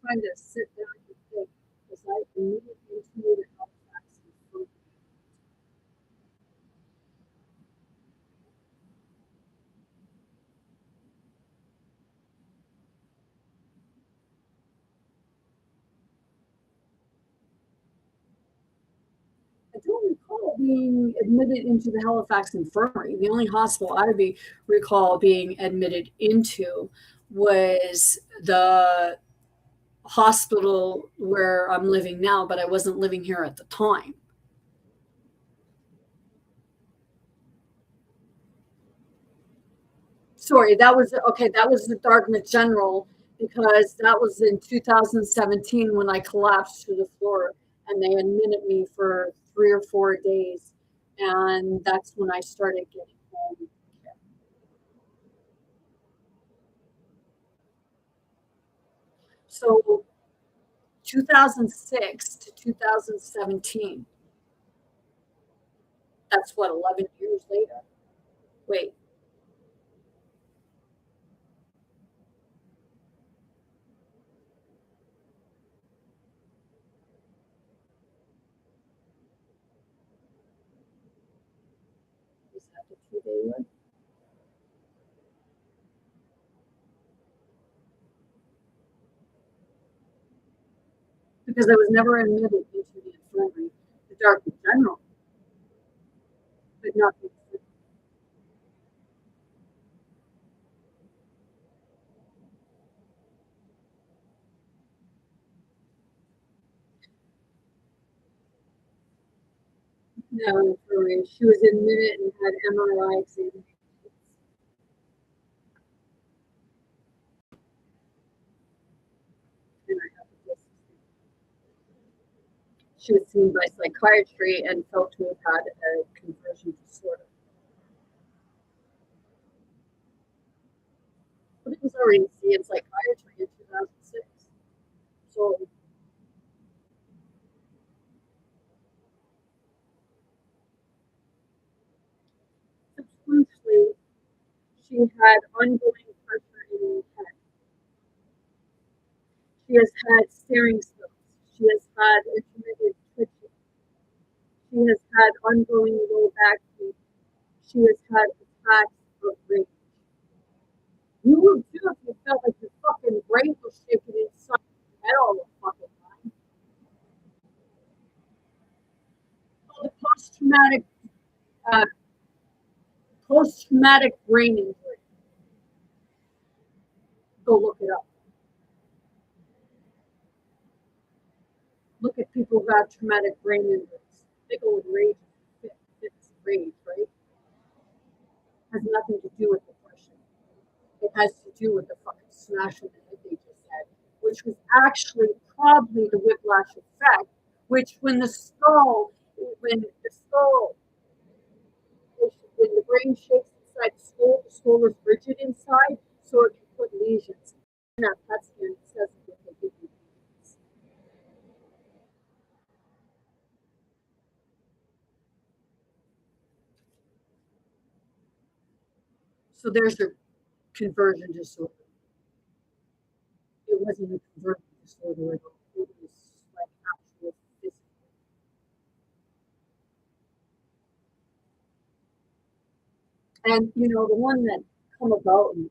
S1: Trying to sit down and think because I immediately into the health accident. I don't recall being admitted into the Halifax Infirmary. The only hospital recall being admitted into was the hospital where I'm living now, but I wasn't living here at the time. Sorry, that was okay. That was the Dartmouth General because that was in 2017 when I collapsed to the floor and they admitted me for 3 or 4 days. And that's when I started getting home. So 2006 to 2017, that's what, 11 years later? Wait, is that the 2 day one? Because I was never admitted into the infirmary, the Dartmouth General, but not the infirmary. No, infirmary. She was admitted and had MRI examinations. And I have a disc. She was seen by psychiatry and felt to have had a conversion disorder. But it was already seen in psychiatry in 2006. So subsequently, she had ongoing pressure in her head. She has had staring spells. She has had intermittent twitching. She has had ongoing low back pain. She has had attacks of rage. You would too if you felt like your fucking brain was shaking inside your head all the fucking time. Called the uh, post-traumatic brain injury. Go look it up. Look at people who have traumatic brain injuries. They go with rage, fits rage, right? has nothing to do with depression. It has to do with the fucking smash in the head they just had, which was actually probably the whiplash effect, which when the skull, when the brain shakes inside the skull is rigid inside, so it can put lesions. In that PET scan, it says that they give you lesions. So there's a conversion disorder. It wasn't a conversion disorder at all. It was like actual physical. And the one that come about and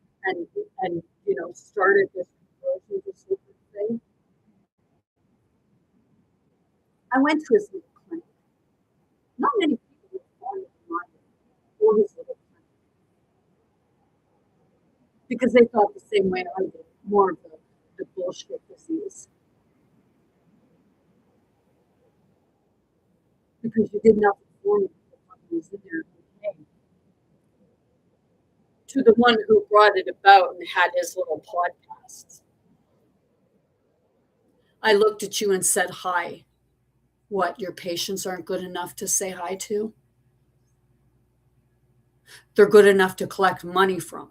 S1: started this conversion disorder thing. I went to his little clinic. Not many people were fond of mine or his little clinic because they thought the same way I did, more of the bullshit disease. Because you did nothing for me before I was in there. Okay. To the one who brought it about and had his little podcasts. I looked at you and said hi. What, your patients aren't good enough to say hi to? They're good enough to collect money from,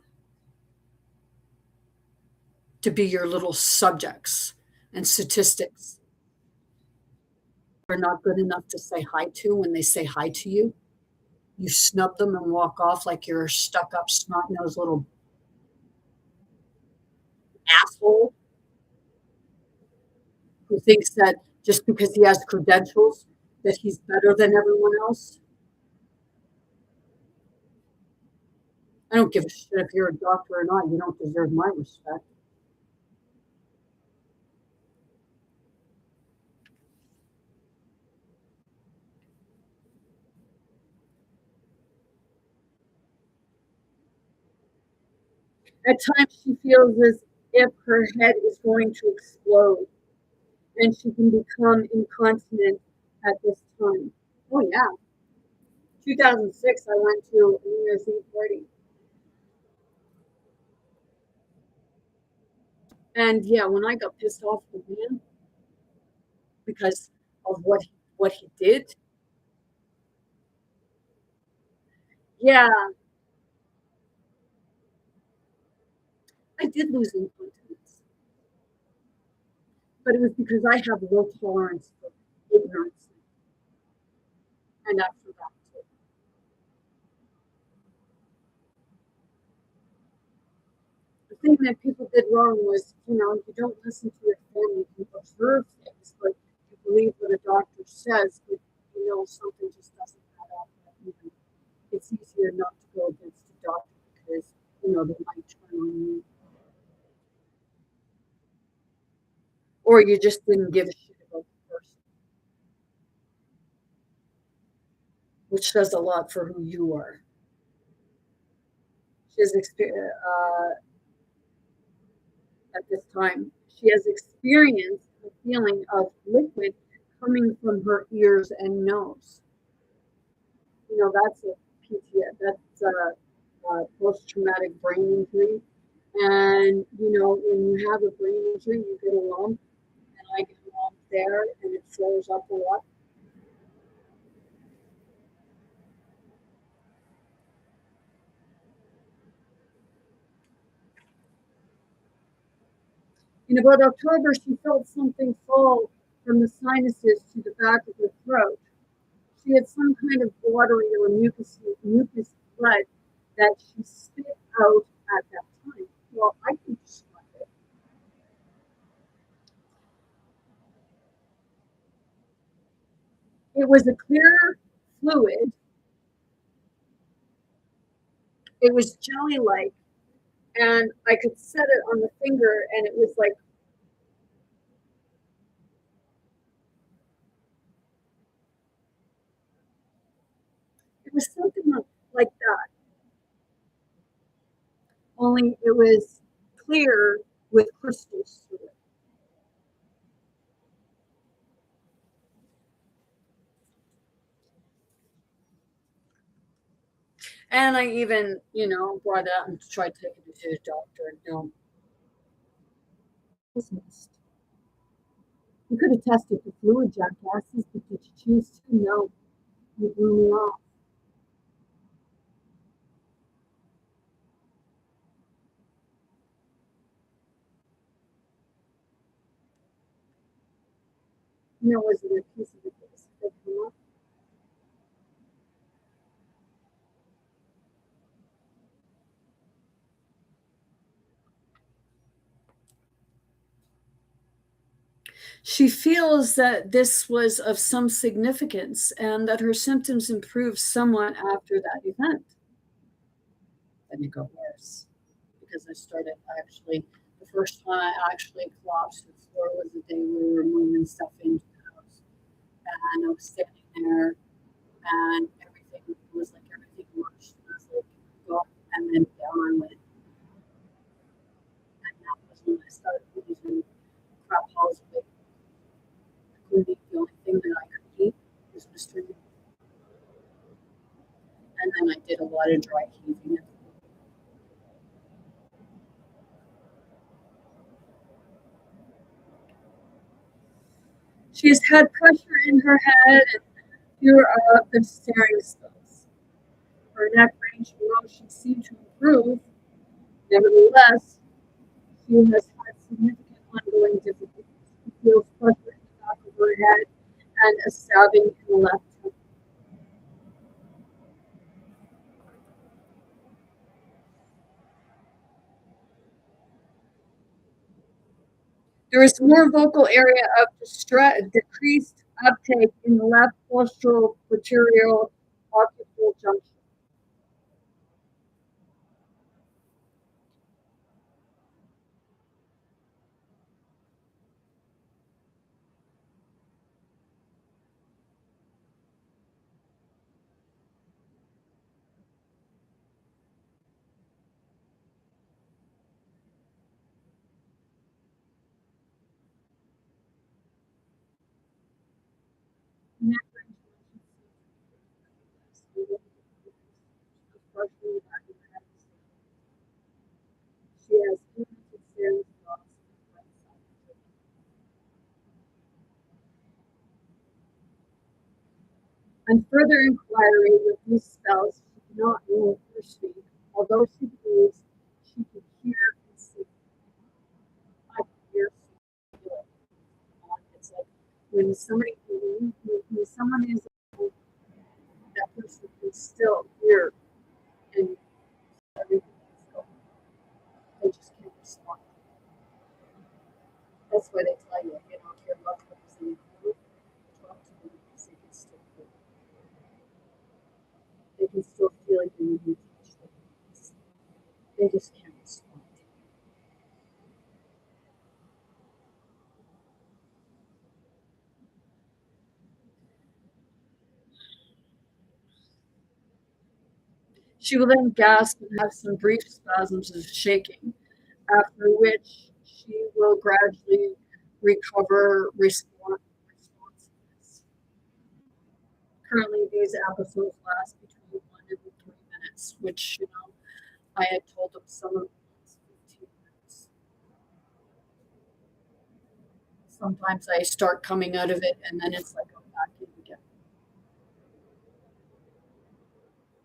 S1: to be your little subjects and statistics. Are not good enough to say hi to when they say hi to you. You snub them and walk off like you're a stuck up, snot nosed little asshole who thinks that just because he has credentials that he's better than everyone else. I don't give a shit if you're a doctor or not. You don't deserve my respect. At times she feels as if her head is going to explode and she can become incontinent at this time. Oh, yeah. 2006, I went to a New Year's Eve party. And yeah, when I got pissed off at the man because of what he did, yeah, I did lose incontinence. But it was because I have low tolerance for ignorance and after that too. The thing that people did wrong was, you don't listen to your family, you observe things, but you believe what a doctor says, but something just doesn't add up. It's easier not to go against the doctor because they might turn on you. Or you just didn't give a shit about the person, which says a lot for who you are. She has at this time. She has experienced the feeling of liquid coming from her ears and nose. That's a PTSD. That's a post-traumatic brain injury. And when you have a brain injury, you get a lump, and I get a lump there, and it flows up a lot. In about October, she felt something fall from the sinuses to the back of her throat. She had some kind of watery or mucus blood that she spit out at that time. Well, I can describe it. It was a clear fluid. It was jelly-like, and I could set it on the finger, and it was like something like that. Only it was clear with crystals through it. And I even, brought it up and tried taking it to the doctor. No, dismissed. You could have tested for fluid, jackasses, but did you choose to? No, you blew me off. Was it a piece of advice that came up? She feels that this was of some significance and that her symptoms improved somewhat after that event. Then it got worse because I started the first time I actually collapsed to the floor was the day we were moving stuff into the house. And I was standing there and everything rushed. And I was like, go, and then down I went. And that was when I started losing crap balls of it. The only thing that I could eat was Mr. Noodle. And then I did a lot of dry heaving. She has had pressure in her head and fewer of the staring spells. Her neck range of motion seemed to improve. Nevertheless, she has had significant ongoing difficulties. She feels pressure in the back of her head and a stabbing in the left temple. There is more vocal area of decreased uptake in the left postural posterior occipital junction. Neck range of motion partially the back of her head. She has limited serious loss of right side. On further inquiry with these spells, she did not know her speak, although she believes she could hear and see. I could hear and feel it. It's like when someone is that person can still hear and everything is going. They just can't respond. That's why they tell you, if your loved one is in the group, talk to them because they can still feel. They can still feel you when you touch them. They just can't respond. She will then gasp and have some brief spasms of shaking, after which she will gradually recover responsiveness. Currently, these episodes last between 1 and 3 minutes, which, I had told them some of them last 15 minutes. Sometimes I start coming out of it and then it's like I'm back in again.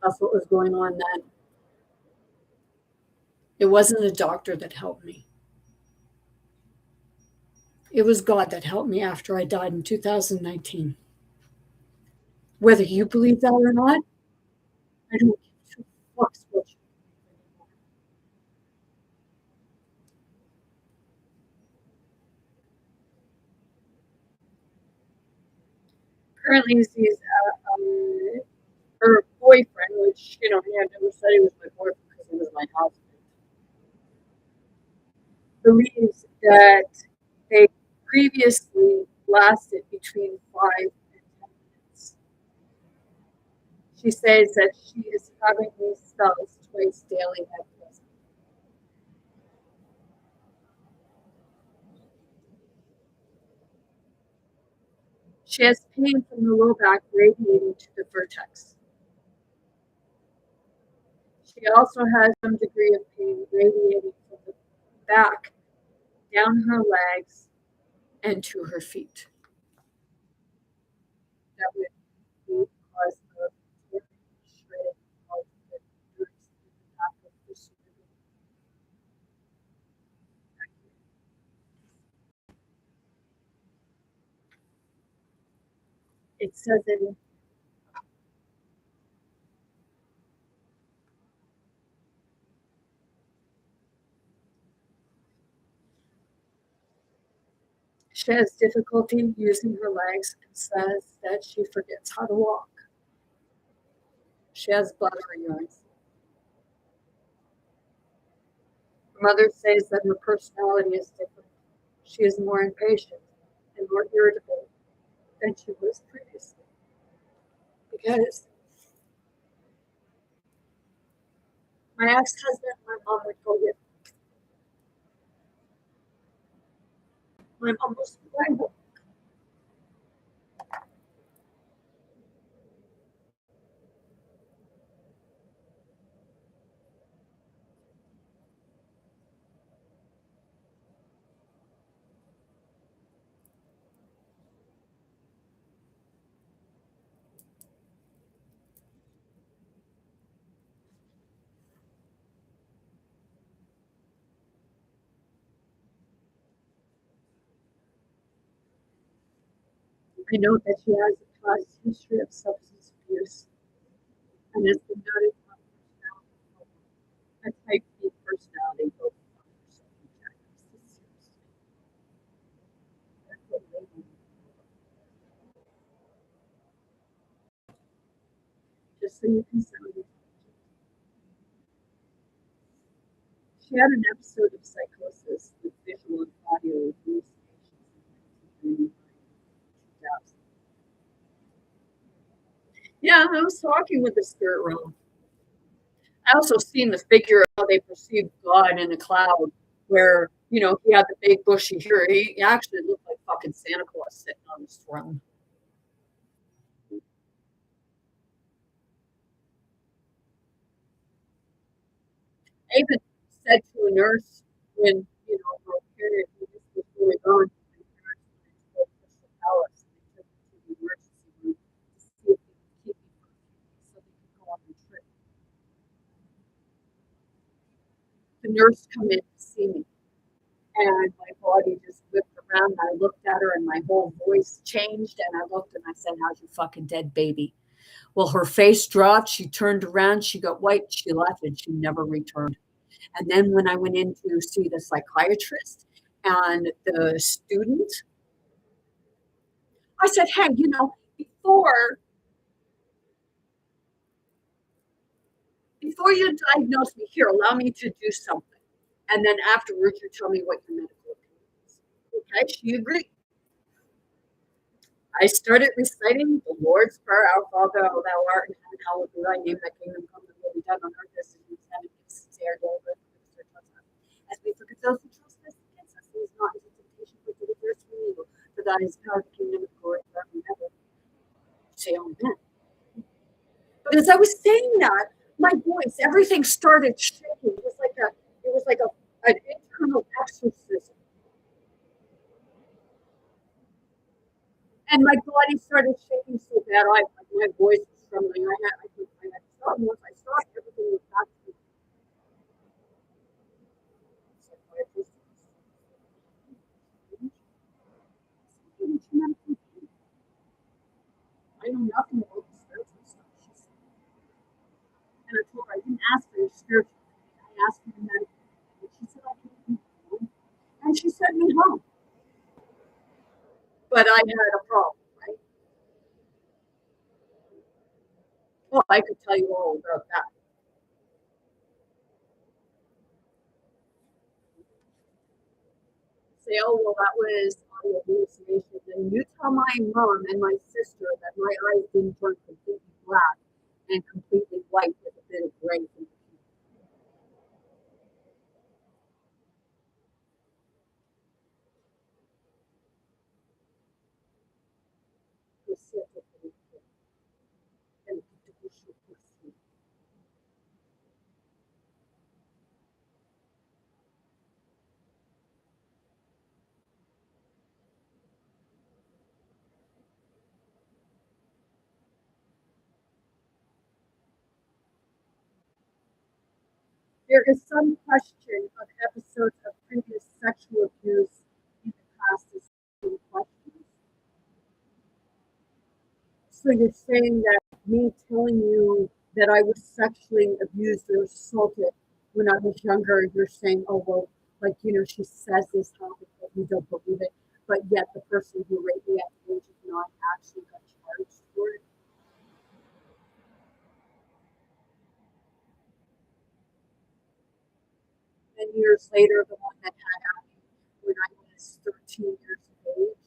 S1: That's what was going on then. It wasn't a doctor that helped me. It was God that helped me after I died in 2019. Whether you believe that or not, I don't give two fucks what you believe anymore. Currently, she's her boyfriend, which he had never said he was my boyfriend because he was my husband, believes that they previously lasted between 5 and 10 minutes. She says that she is having these spells twice daily at present. She has pain from the low back radiating to the vertex. She also has some degree of pain radiating from the back, down her legs, and to her feet. That would be because of shredding of the nerves in the back of the cerebellum. It says in she has difficulty using her legs and says that she forgets how to walk. She has blurry eyes. Her mother says that her personality is different. She is more impatient and more irritable than she was previously. Because my ex-husband, my mom would go with. My mom was Bible. I know that she has a past history of substance abuse and has been noted on a type B personality just so you can sound it. She had an episode of psychosis with visual and audio hallucinations in 1999. Yeah, I was talking with the spirit realm. I also seen the figure of how they perceived God in a cloud, where he had the big bushy hair. He actually looked like fucking Santa Claus sitting on his throne. I even said to a nurse when my period was really on, my parents wanted to go to Crystal Palace, and they took me to the emergency room to see if they could keep me for a few days so they could go on the trip. The nurse come in to see me, and my body just whipped around. And I looked at her, and my whole voice changed. And I looked and I said, "How's your fucking dead baby?" Well, her face dropped. She turned around. She got white. She left, and she never returned. And then when I went in to see the psychiatrist and the student, I said, "Hey, before you diagnose me here, allow me to do something. And then afterwards, you tell me what your medical opinion is." Okay, she agreed. I started reciting the Lord's Prayer, Our Father, thou art in heaven, hallowed be thy name, thy kingdom come, thy will be done on earth as it is in heaven. Give us this day our daily bread, and forgive us our trespasses, as we forgive those who trespass against us. Lead us not into temptation, but deliver us from evil. For thine is the power, the kingdom, and the glory forever and ever. Say amen. But as I was saying that, my voice, everything started shaking. It was like an internal exorcism. And my body started shaking so bad, my voice was trembling. I had to stop. Once I stopped, everything was back to the psychiatrist. I know nothing about the spiritual stuff, she said. And I told her I didn't ask for your spiritual thing. I asked for your medical thing. And she said I can be home. And she sent me home. But I had a problem, right? Well, I could tell you all about that. Say, "Oh, well, that was on the hallucination." And you tell my mom and my sister that my eyes didn't turn completely black and completely white with a bit of gray in between. Specifically, and There is some question of episodes of previous sexual abuse in the past is questions. So you're saying that me telling you that I was sexually abused or assaulted when I was younger, you're saying, oh, well, like, she says this happened, but you don't believe it. But yet the person who raped me at the age of 9 actually got charged for it. And years later, the one that had at me when I was 13 years of age,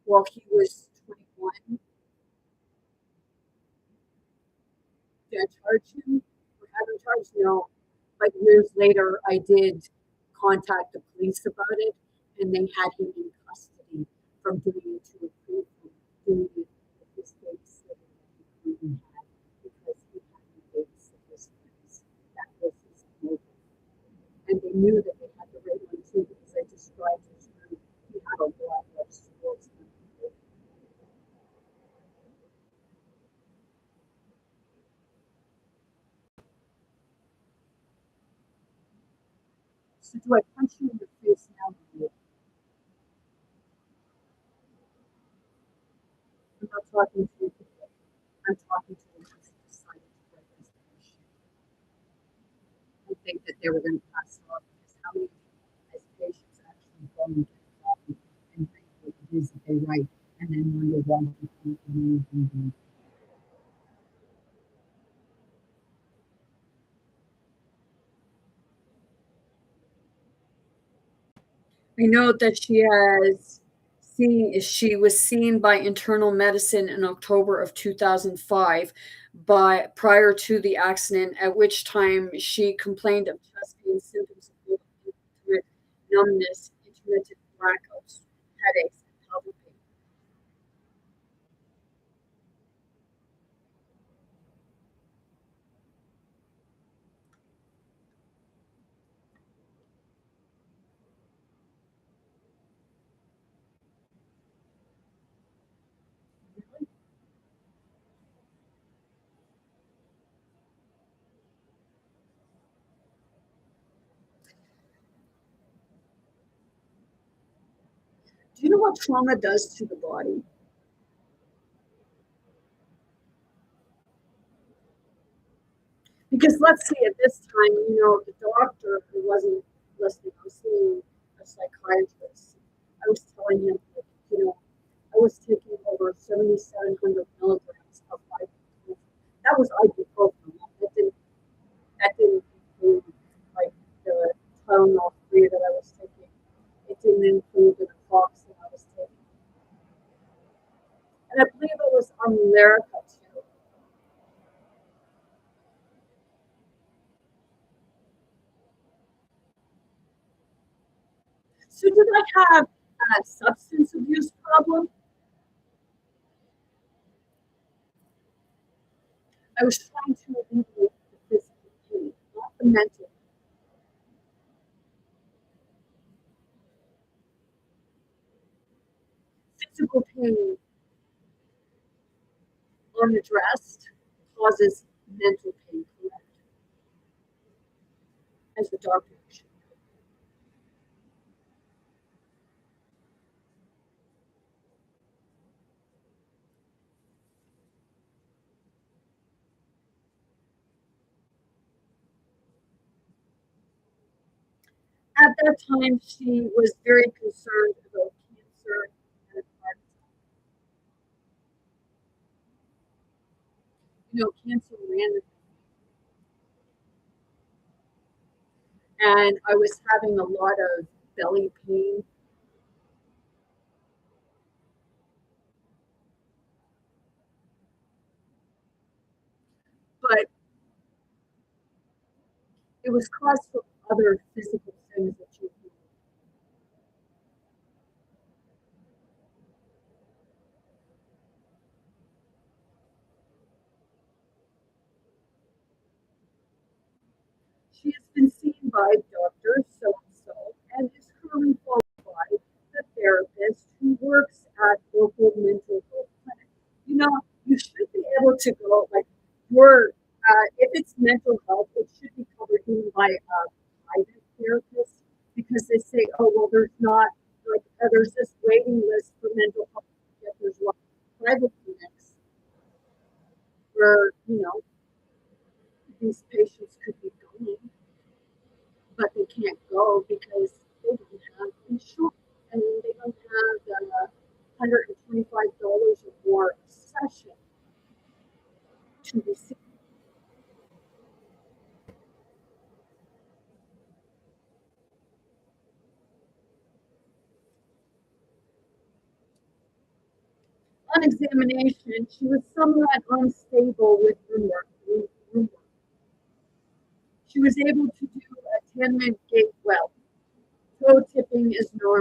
S1: well, he was 21. Did I charge him for having charged? No. But years later, I did contact the police about it, and they had him in custody from doing it to a proof of doing it with his babysitter that he couldn't have because he had to babysit his friends. That was his motive. And they knew that they had the right one too because I described his room. He had a lot of schools. So do I punch you in the face now? I'm not talking to you. I'm talking to them because they decided to write this bullshit. I think that they were going to pass it off because how many as patients actually go and get coffee and read what it is that they write and then wonder why people believe in them. I know that she was seen by internal medicine in October of 2005 prior to the accident, at which time she complained of chest pain, symptoms of intermittent numbness, intermittent blackouts, headaches, and pelvic pain. Do you know what trauma does to the body? Because let's say at this time, the doctor who wasn't listening, I was seeing a psychiatrist. I was telling him, like, I was taking over 7,700 milligrams of ibuprofen. That was ibuprofen. That didn't include like the Tylenol 3 that I was taking. It didn't include the Fox that I was taking. And I believe it was on Lyrica too. So did I have a substance abuse problem? I was trying to alleviate the physical pain, not the mental. Physical pain unaddressed causes mental pain, correct? As the doctor should. At that time, she was very concerned about cancer and heart attack. Cancer ran, and I was having a lot of belly pain. But it was caused from other physical things that she did. She has been seen by Dr. So and so and is currently followed by a therapist who works at local mental health clinic. You should be able to go, like, if it's mental health, it should be covered even by a private therapist because they say, oh, well, there's this waiting list for mental health. Yet there's a lot of private clinics where, these patients could be going, but they can't go because they don't have insurance and they don't have the $125 or more a session to receive. On examination, she was somewhat unstable with room work. She was able to do a 10-minute gait well. Toe tipping is normal.